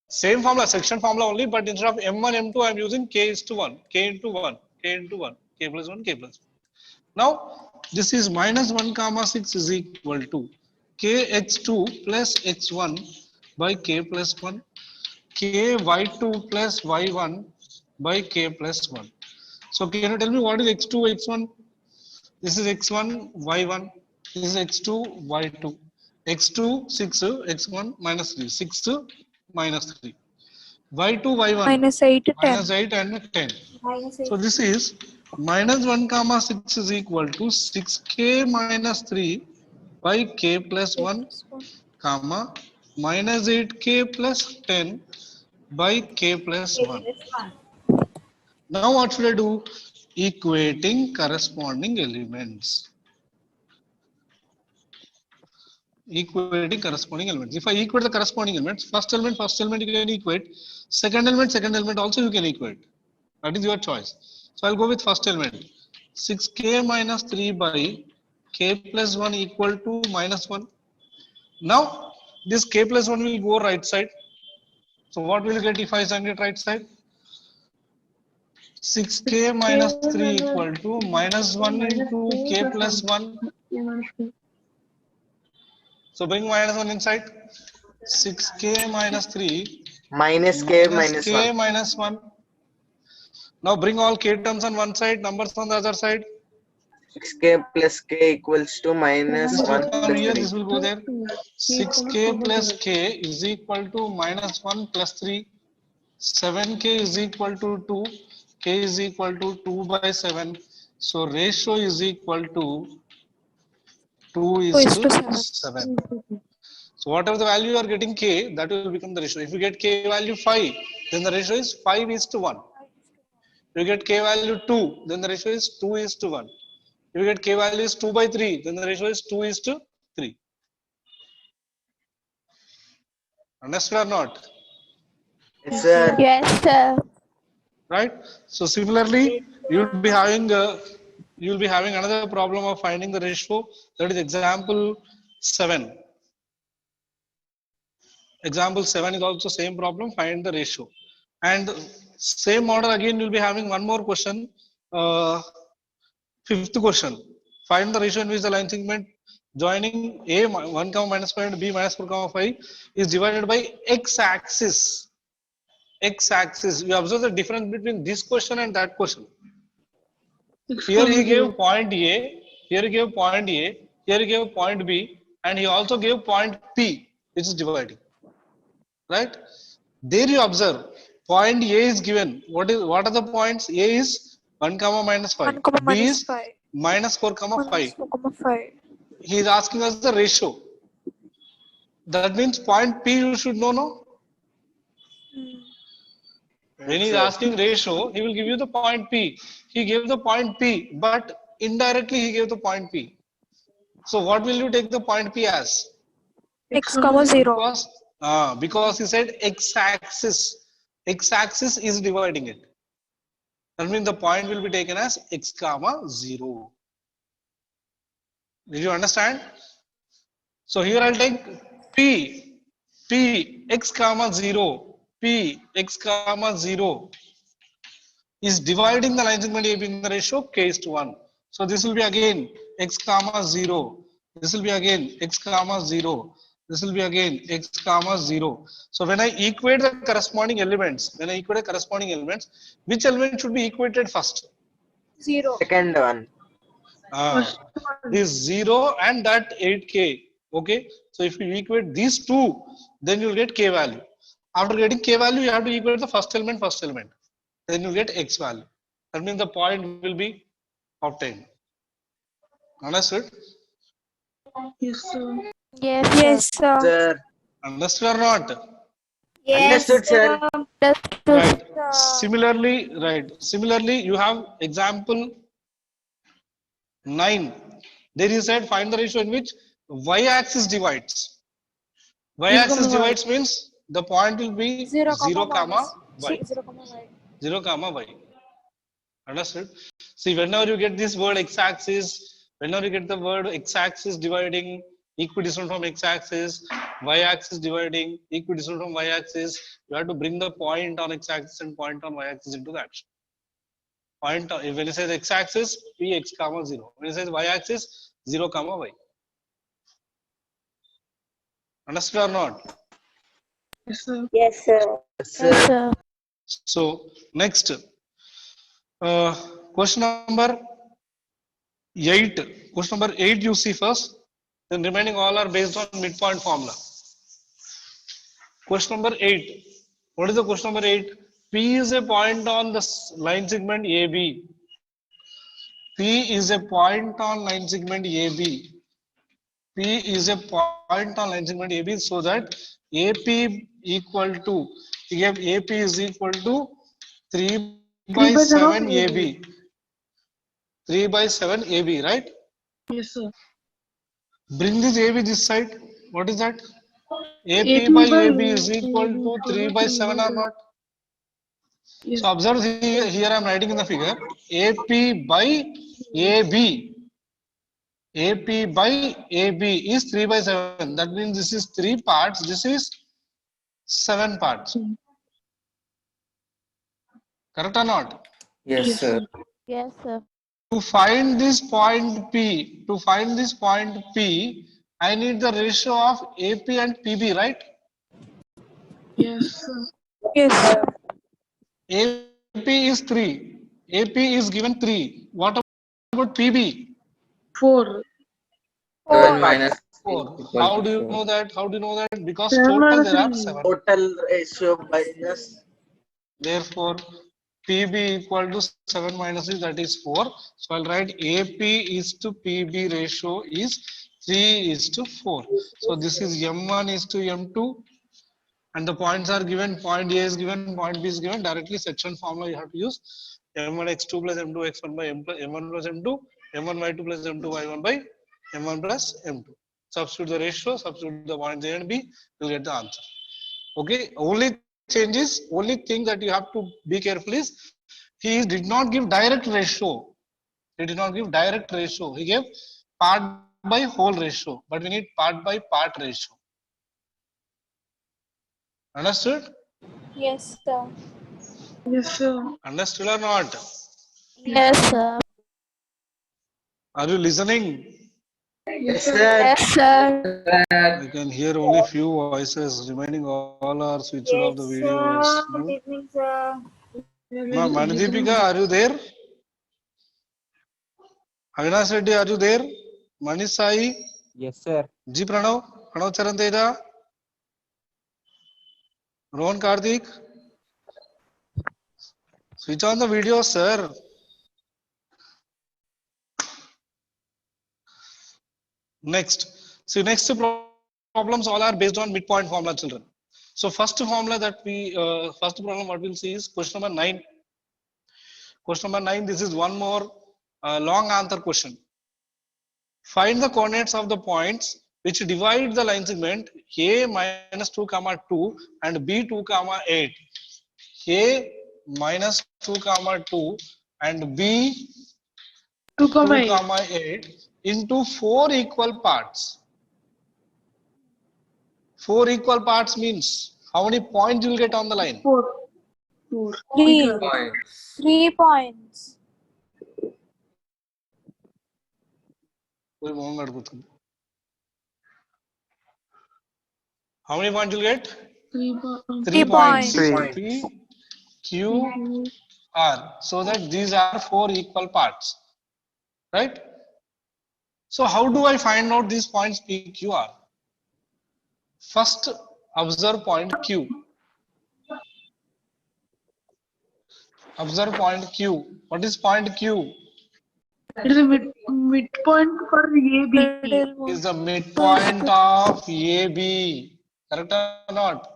Same formula, section formula only, but instead of m1, m2, I am using k is to 1, k into 1, k into 1, k plus 1, k plus 1. Now, this is minus 1 comma 6 is equal to kx2 plus x1 by k plus 1, k y2 plus y1 by k plus 1. So, can you tell me what is x2, x1? This is x1, y1. This is x2, y2. x2, 6, x1, minus 3. 6, minus 3. y2, y1, minus 8 to 10. minus 8 and 10. Minus So 8. this is minus 1 comma 6 is equal to 6k minus 3 by k plus 1 comma minus 8k plus 10 by k plus 1. Now what should I do? Equating corresponding elements. Equating corresponding elements. If I equate the corresponding elements, first element you can equate. Second element also you can equate. That is your choice. So I'll go with first element. 6k minus 3 by k plus 1 equal to minus 1. Now this k plus 1 will go right side. So what will you get if I send it right side? 6k minus 3 equal to minus 1 into k plus 1. So bring minus 1 inside. 6k minus 3 Minus k minus k 1. minus 1. Now bring all k terms on one side, numbers on the other side. 6k plus k equals to minus This will 1 come plus here, 3. this will go there. 6k plus k is equal to minus 1 plus 3. 7k is equal to 2. K is equal to 2 by 7. So ratio is equal to 2 is 2 is to to 7. 7. So whatever the value you are getting k, that will become the ratio. If you get k value 5, then the ratio is 5 is to 1. If you get k value 2, then the ratio is 2 is to 1. If you get k value is 2 by 3, then the ratio is 2 is to 3. Understood or not? Yes, sir. Yes, sir. Right? So similarly, you'll be having another problem of finding the ratio. That is example 7. Example 7 is also same problem. Find the ratio. And same model again. You'll be having one more question. Fifth question. Find the ratio in which the line segment joining A 1 comma minus 5 and B minus 4 comma 5 is divided by x-axis. X-axis. You observe the difference between this question and that question. Here he gave point A, here he gave point A, here he gave point B, and he also gave point P, which is dividing. Right? There you observe point A is given. What are the points? A is 1 comma minus 5. 1 comma B minus is 5. minus 4 comma 5. Minus 4 comma 5. He is asking us the ratio. That means point P you should know, no? When he is asking ratio, he will give you the point P. He gave the point P, but indirectly he gave the point P. So what will you take the point P as? X comma 0. Because he said x-axis. X-axis is dividing it. That means the point will be taken as x comma 0. Did you understand? So here I'll take P x comma 0. P x comma 0 is dividing the line segment AB in the ratio k is to 1. So this will be again x comma 0. This will be again x comma 0. This will be again x comma 0. So when I equate the corresponding elements, which element should be equated first? 0. Second one. This 0 and that 8k. Okay. So if you equate these two, then you'll get k value. After getting k value, you have to equate the first element. Then you get x value. That means the point will be obtained. Understood? Yes, sir. Yes, Yes, sir. Sir. Understood or not? Yes, Understood, sir. Right. Sir. Similarly, you have example 9. There is said find the ratio in which y-axis divides. Y-axis divides means the point will be 0 comma y. 0 comma y. 0 comma y. Understood? See, whenever you get this word x-axis, whenever you get the word x-axis dividing equidistant from x-axis, y-axis dividing equidistant from y-axis, you have to bring the point on x-axis and point on y-axis into the action. Point when it says x-axis, p x comma 0. When it says y-axis, 0 comma y. Understood or not? Yes, sir. Yes, sir. Yes, Yes, sir. sir. So next, question number 8. Question number 8 you see first. Then remaining all are based on midpoint formula. Question number 8. What is the question number 8? P is a point on the line segment AB. P is a point on line segment AB. P is a point on line segment AB so that AP equal to, we have AP is equal to 3 by 7 AB. 3 by 7 AB, right? Yes, sir. Bring this AB this side. What is that? AP AP by by AB is equal AB to 3 by 7 or not? Yes. So observe here I am writing in the figure AP by AB. AP by AB is 3 by 7. That means this is 3 parts. This is 7 parts. Correct or not? Yes, Yes, sir. sir. Yes, sir. To find this point P, I need the ratio of AP and PB, right? Yes, sir. Yes, sir. AP is 3. AP is given 3. What about PB? 4. 7 4. minus 3 4. equal How to do you 4. know that? How do you know that? Because 7 total minus there are 3. 7. Total ratio minus. Therefore, PB equal to 7 minus 3, that is 4. So I'll write AP is to PB ratio is 3 is to 4. So this is M1 is to M2. And the points are given, point A is given, point B is given, directly section formula you have to use. M1 x2 plus M2 x1 by M1 plus M2, M1 y2 plus M2 y1 by M1 plus M2. Substitute the ratio, substitute the points A and B, you'll get the answer. Okay, only thing that you have to be careful is, he did not give direct ratio. He did not give direct ratio. He gave part by whole ratio, but we need part by part ratio. Understood? Yes, sir. Yes, sir. Understood or not? Yes, sir. Are you listening? Yes, sir. Yes, sir. I can hear only few voices. Remaining all are switched off the Yes, videos. sir. No? Good evening, sir. Manidipika, are you there? Avinash Reddy, are you there? Manish Sai? Yes, sir. G Pranav? Pranav Charanteja? Rohan Karthik? Switch on the video, sir. Next. See, next problems all are based on midpoint formula, children. So first formula that we, first problem what we'll see is question number 9. Question number 9, this is one more long answer question. Find the coordinates of the points which divide the line segment A minus 2 comma 2 and B 2 comma 8. A minus 2 comma 2 and B 2 comma 8 into 4 equal parts. 4 equal parts means how many points you will get on the line? 4. 4. 3. Points. 3 points. How many points you'll get? 3 3 points. points. P, Q, R. So that these are 4 equal parts. Right? So how do I find out these points P, Q, R? First, observe point Q. Observe point Q. What is point Q? It is a midpoint for AB. Middle Is the midpoint of AB. Correct or not?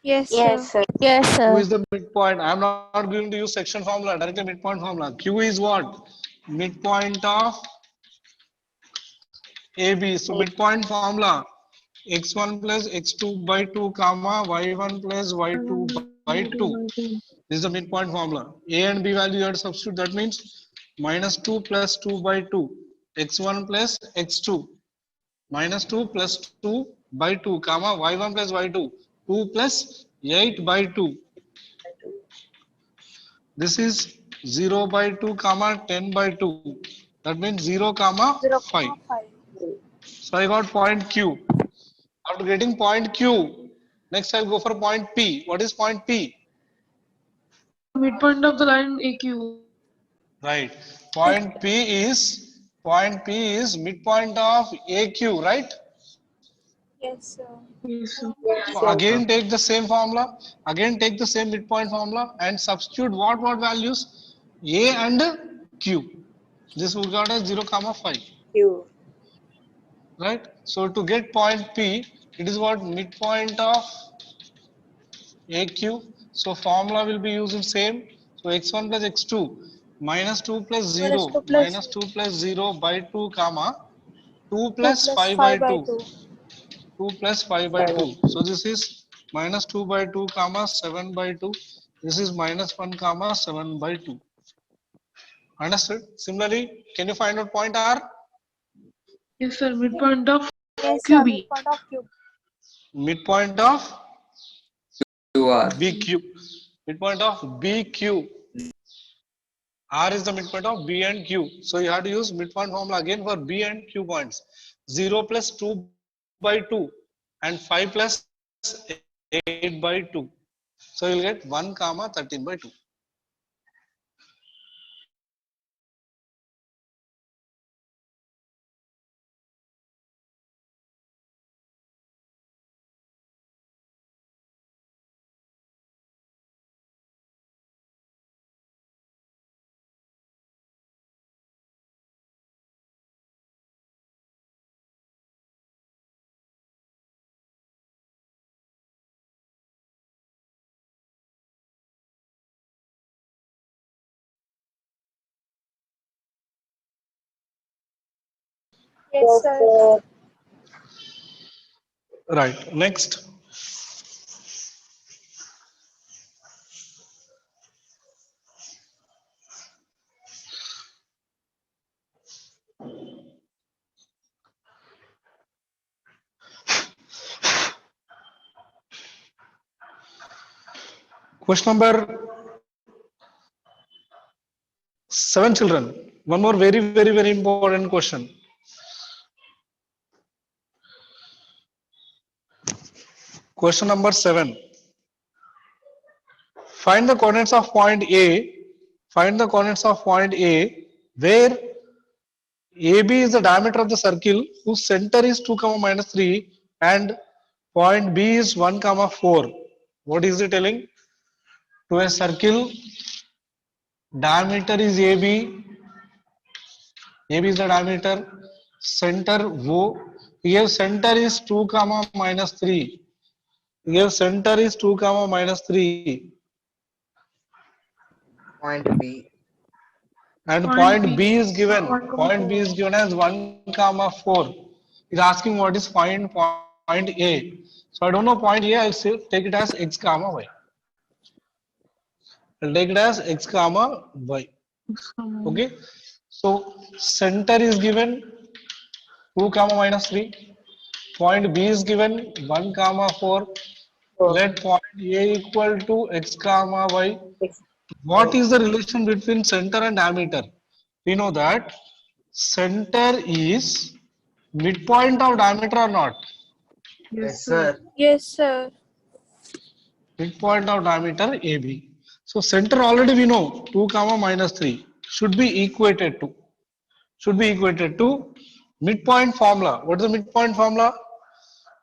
Yes, Yes, sir. sir. Yes, Q sir. is the midpoint. I am not going to use section formula, directly midpoint formula. Q is what? Midpoint of AB. So midpoint formula. x1 plus x2 by 2 comma y1 plus y2 by 2. This is the midpoint formula. A and B value you have to substitute. That means minus 2 plus 2 by 2. X1 plus x2. Minus 2 plus 2 by 2 comma y1 plus y2. 2 plus 8 by 2. This is 0 by 2 comma 10 by 2. That means 0 comma 5. 0,5. So I got point Q. After getting point Q, next I'll go for point P. What is point P? Midpoint of the line AQ. Right. Point P is midpoint of AQ, right? Yes, sir. Yes, sir. So again take the same formula. Again take the same midpoint formula and substitute what values? A and Q. This will got as 0 comma 5. Q. Right. So to get point P, it is what midpoint of AQ. So formula will be using same. So x1 plus x2 minus 2 plus 0 2 plus minus 2 plus 0 by 2 comma 2 2 plus plus 5 by 5 by 2. 2. 2 plus 5 by 2. So this is minus 2 by 2 comma 7 by 2. This is minus 1 comma 7 by 2. Understood? Similarly, can you find out point R? Yes, sir. Midpoint of Yes, sir. QB. Midpoint of cube. Midpoint of QR. BQ. Midpoint of BQ. R is the midpoint of B and Q. So you have to use midpoint formula again for B and Q points. 0 plus 2 by 2 and 5 plus 8 by 2. So you'll get 1 comma 13 by 2. Yes, sir. Right. Next. Question number 7, children. One more very important question. Question number 7. Find the coordinates of point A. Find the coordinates of point A where AB is the diameter of the circle whose center is 2 comma minus 3 and point B is 1 comma 4. What is it telling? To a circle, diameter is AB. AB is the diameter. Center O. Here center is 2 comma minus 3. Here center is 2 comma minus 3. Point B. And Point point B. B is given. 1,4. Point B is given as 1 comma 4. It's asking what is find point A. So I don't know point A. I'll say take it as x comma y. I'll take it as x comma y. Okay. So center is given 2 comma minus 3. Point B is given 1 comma 4. Let point A equal to x comma y. What is the relation between center and diameter? We know that center is midpoint of diameter or not? Yes, sir. Yes, sir. Midpoint of diameter AB. So center already we know 2 comma minus 3 should be equated to midpoint formula. What is the midpoint formula?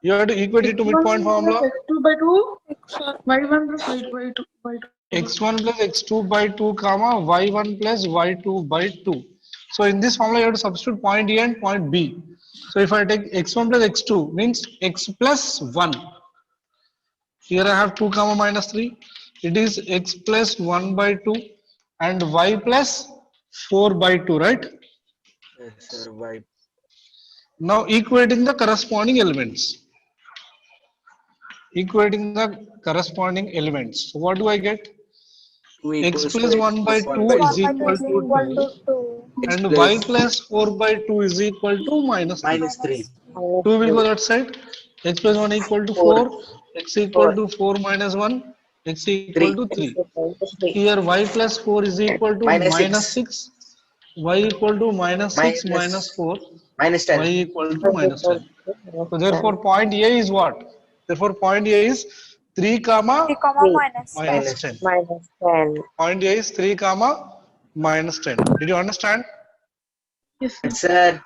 You have to equate it to midpoint formula. X2 by 2. X1. Y1 plus Y2 by 2. X1 plus x2 by 2 comma y1 plus y2 by 2. So in this formula you have to substitute point A and point B. So if I take x1 plus x2 means x plus 1. Here I have 2 comma minus 3. It is x plus 1 by 2 and y plus 4 by 2, right? Yes, sir. By Now equating the corresponding elements. equating the corresponding elements. So what do I get? 2 X equals plus to 1 by 2 by is 1 by 2 equal is to equal 2 to 2 x and y plus plus 4 by 2 is equal to minus 3. minus 3. minus 3. 2 will go that side. X plus 1 equal to 4. X equal to 4 minus 1. X equal 3 to 3. Here y plus 4 is equal to minus minus 6 6. Y equal to minus 6 minus minus 4. minus Y 10. equal to minus 10. So therefore point A is what? Therefore point A is 3 comma 3 comma minus 10. minus 10. minus 10. Point A is 3 comma minus 10. Did you understand? Yes, sir. Yes, sir.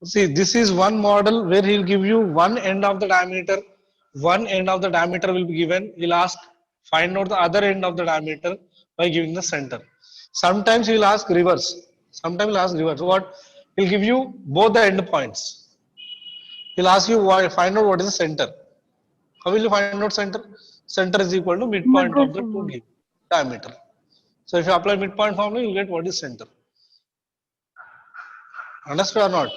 See, this is one model where he'll give you one end of the diameter. One end of the diameter will be given. He'll ask, find out the other end of the diameter by giving the center. Sometimes he'll ask reverse. Sometimes he'll ask reverse. What? He'll give you both the end points. He'll ask you why, find out what is the center. How will you find out center? Center is equal to midpoint of the two given diameter. So if you apply midpoint formula, you get what is center. Understood or not?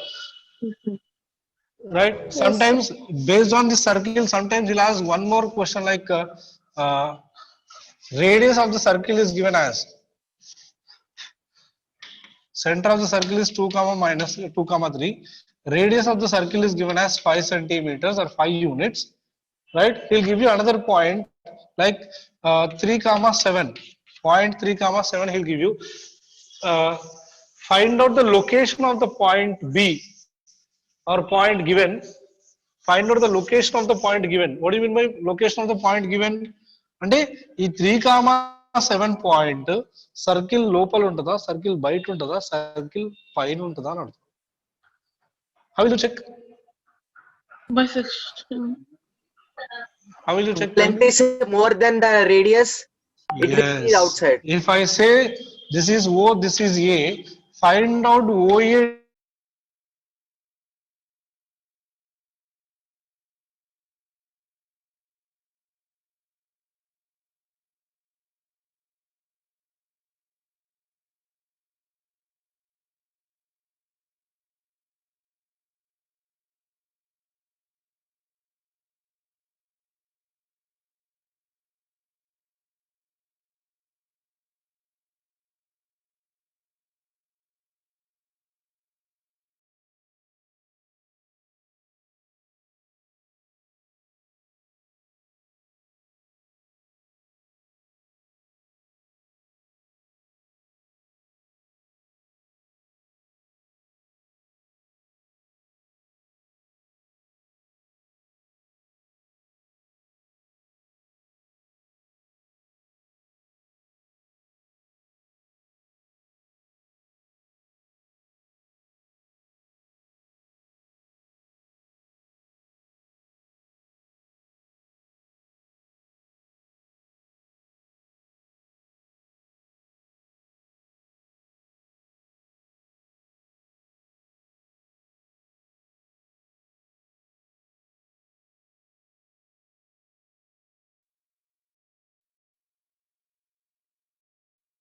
Right? Yes, Sometimes based on the circle, sometimes he'll ask one more question like uh, radius of the circle is given as center of the circle is 2 comma minus 2 comma 3. Radius of the circle is given as 5 centimeters or 5 units. Right? He'll give you another point like 3 comma 7. Point 3 comma 7 he'll give you. Uh, find out the location of the point B or point given. Find out the location of the point given. What do you mean by location of the point given? అంటే ఈ 3 comma 7 point circle లోపల ఉంటుందా circle బయట ఉంటుందా circle పైన ఉంటుందా అని అడుగుతుంది. How will you check? By section. How will you check? Length is more than the radius. It will be Yes. outside. If I say this is O, this is A, find out OA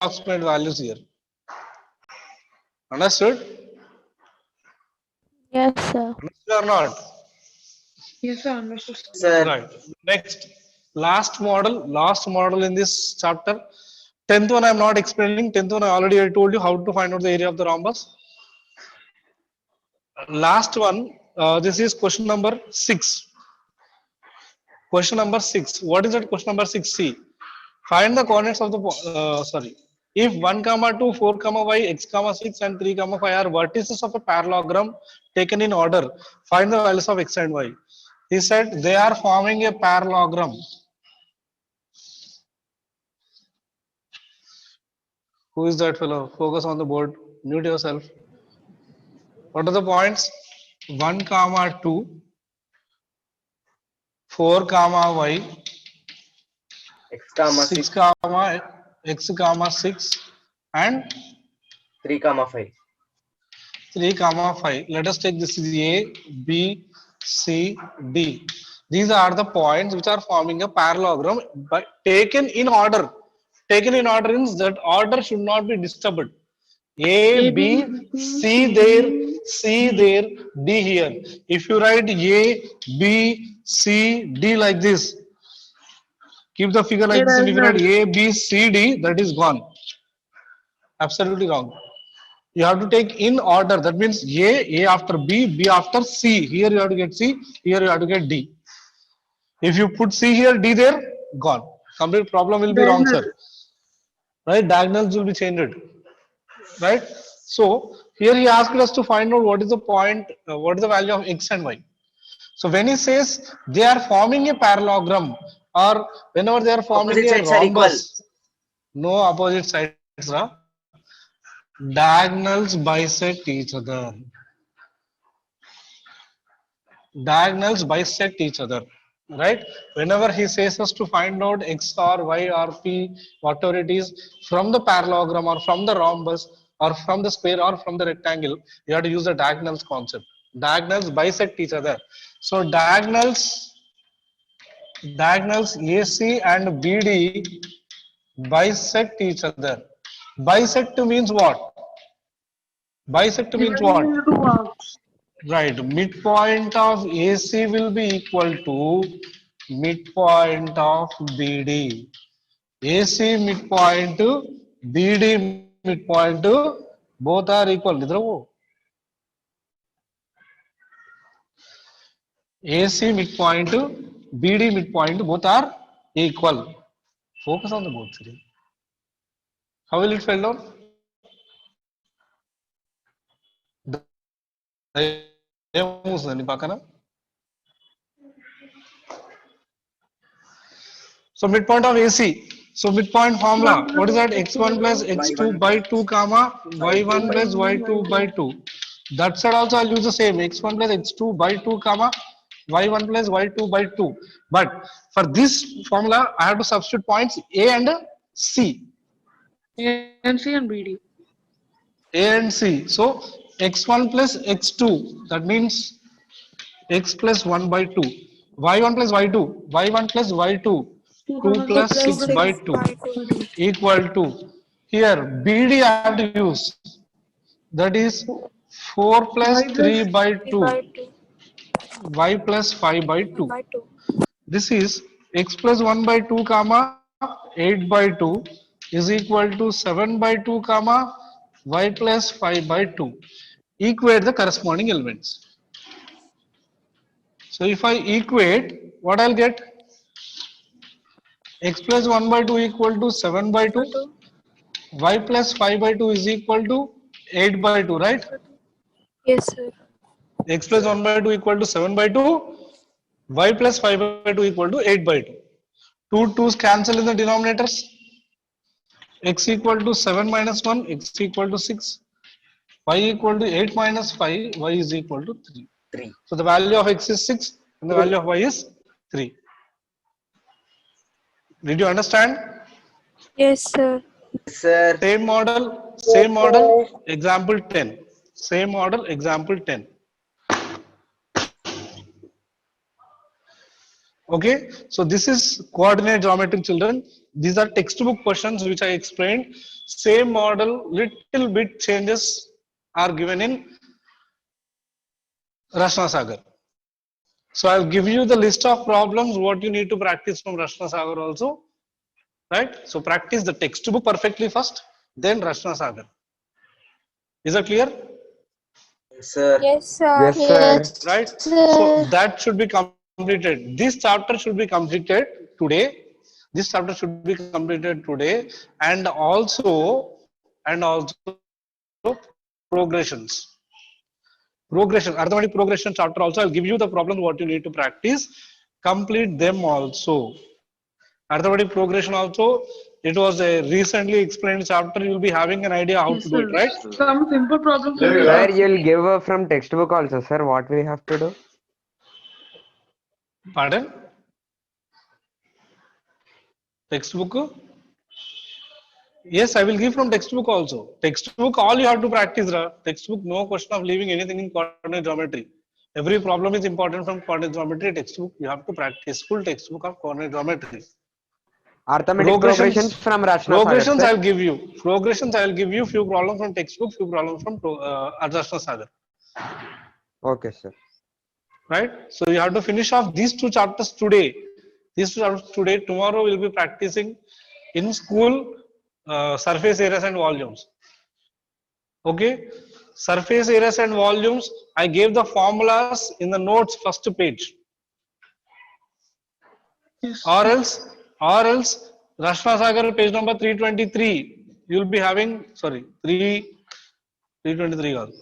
approximate values here. Understood? Yes, sir. Understood or not? Yes, sir. Understood. Sir. Right. Next, last model in this chapter. 10th one I am not explaining. 10th one I told you how to find out the area of the rhombus. Last one, this is question number 6. Question number 6. What is that question number 6? See, find the coordinates of the, if 1 comma 2, 4 comma y, x comma 6 and 3 comma 5 are vertices of a parallelogram taken in order, find the values of x and y. He said they are forming a parallelogram. Who is that fellow? Focus on the board. Mute yourself. What are the points? 1 comma 2, 4 comma y, X comma 6 6, comma x comma 6 and 3 comma 5. 3 comma 5. Let us take this is A, B, C, D. These are the points which are forming a parallelogram but taken in order. Taken in order means that order should not be disturbed. A, B, C there, C there, D here. If you write A, B, C, D like this. Keep the figure like Yeah, this, and if you write diagonal. A, B, C, D, that is gone. Absolutely wrong. You have to take in order. That means A after B, B after C. Here you have to get C, here you have to get D. If you put C here, D there, gone. Complete problem will be wrong, Diagonal. sir. Right? Diagonals will be changed. Right? So here he asked us to find out what is the point, what is the value of X and Y. So when he says they are forming a parallelogram, or whenever they are forming Opposite a sides are equal. rhombus, no opposite sides, ra. Diagonals bisect each other. Diagonals bisect each other, right? Whenever he says us to find out X or Y or P, whatever it is, from the parallelogram or from the rhombus or from the square or from the rectangle, you have to use the diagonals concept. Diagonals bisect each other. So diagonals AC and BD bisect each other. Bisect means what? Bisect means Dividing what? into two arcs. Right. Midpoint of AC will be equal to midpoint of BD. AC midpoint, BD midpoint, both are equal. Nidra wo. AC midpoint, BD midpoint, both are equal. Focus on the both. Siri. How will it fell down? ఏమవుతుందండి పక్కన So midpoint of AC. So midpoint formula. What is that? X1 plus X2 by 2 comma Y1 plus Y2 by 2. That side also I'll use the same. X1 plus X2 by 2 comma Y1 plus Y2 by 2. But for this formula, I have to substitute points A and C. A and C and BD. A and C. So X1 plus X2. That means X plus 1 by 2. Y1 plus Y2. Y1 plus Y2. 2 plus 6 by 2 equal to, here BD I have to use, that is 4 plus 3 by 2, by 2 Y plus 5 by 2. by 2. This is X plus 1 by 2 comma 8 by 2 is equal to 7 by 2 comma Y plus 5 by 2. Equate the corresponding elements. So if I equate, what I'll get? X plus 1 by 2 equal to 7 by 2. Y plus 5 by 2 is equal to 8 by 2, right? Yes, sir. X plus 1 by 2 equal to 7 by 2. Y plus 5 by 2 equal to 8 by 2. Two 2's cancel in the denominators. X equal to 7 minus 1, X equal to 6. Y equal to 8 minus 5, Y is equal to 3. 3. So the value of X is 6 and the value of Y is 3. Did you understand? Yes, sir. Sir, Same model, example 10. Same model, example 10. Okay, so this is coordinate geometry, children. These are textbook questions which I explained. Same model, little bit changes are given in Rashna Sagar. So I'll give you the list of problems what you need to practice from Rashna Sagar also. Right? So practice the textbook perfectly first, then Rashna Sagar. Is that clear? sir, Yes, sir. Yes, sir. Right? So that should be completed. This chapter should be completed today. This chapter should be completed today, and also progressions. Arithmetic progression chapter also. I'll give you the problem what you need to practice. Complete them also. Arithmetic progression also. It was a recently explained chapter. You will be having an idea how Yes, to do it, sir. right? Some simple problems will be Sir, asked. you'll give from textbook also, sir. What we have to do? Pardon? Textbook? Yes, I will give from textbook also. Textbook, all you have to practice. Textbook, no question of leaving anything in coordinate geometry. Every problem is important from coordinate geometry. Textbook, you have to practice full textbook of coordinate geometry. Arithmetic progressions from Rashna Sagar, Progressions sir. I'll give you. Progressions I'll give you few problems from textbook, few problems from Rashna Sagar. Okay, sir. right? So you have to finish off these two chapters today. These two chapters today. Tomorrow we'll be practicing in school surface areas and volumes. Okay, surface areas and volumes. I gave the formulas in the notes first page. Yes. Or else Rashma Sagar page number 323. You'll be having 323 kaadu.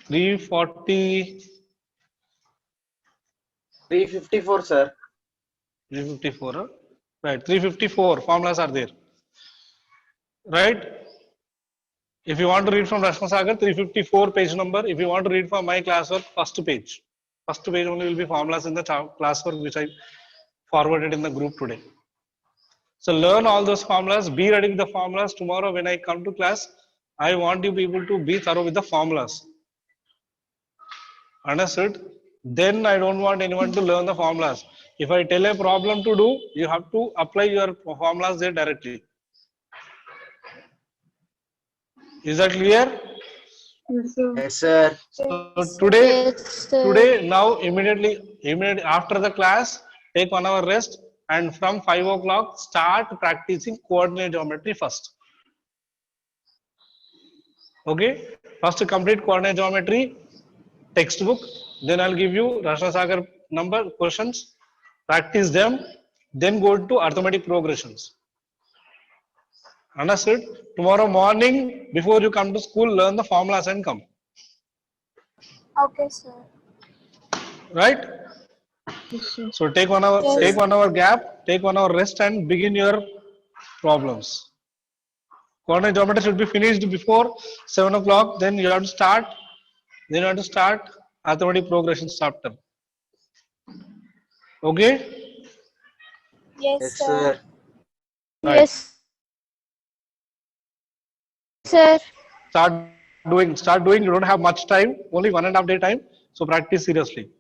340, 354, sir. 354, huh? Right, 354 formulas are there, right? If you want to read from Rashma Sagar, 354 page number. If you want to read from my classwork, first page only will be formulas in the classwork which I forwarded in the group today. So learn all those formulas, be ready with the formulas. Tomorrow when I come to class, I want you people to be thorough with the formulas. Understood? Then I don't want anyone to learn the formulas. If I tell a problem to do, you have to apply your formulas there directly. Is that clear? Yes, sir. Yes, sir. So today, Yes, sir. now immediately after the class, take 1 hour rest, and from 5 o'clock start practicing coordinate geometry first. Okay, first complete coordinate geometry textbook. Then I'll give you Rashna Sagar number questions. Practice them. Then go to arithmetic progressions. Understood? Tomorrow morning, before you come to school, learn the formulas and come. Okay, sir. Right? Yes, sir. So take 1 hour, Yes. take 1 hour gap, take 1 hour rest, and begin your problems. Coordinate geometry should be finished before 7 o'clock. Then you have to start. Then you have to start arithmetic progressions chapter. Okay? Yes, Yes, sir. sir. Right. Yes, sir. Start doing. You don't have much time, only 1.5 day time. So practice seriously.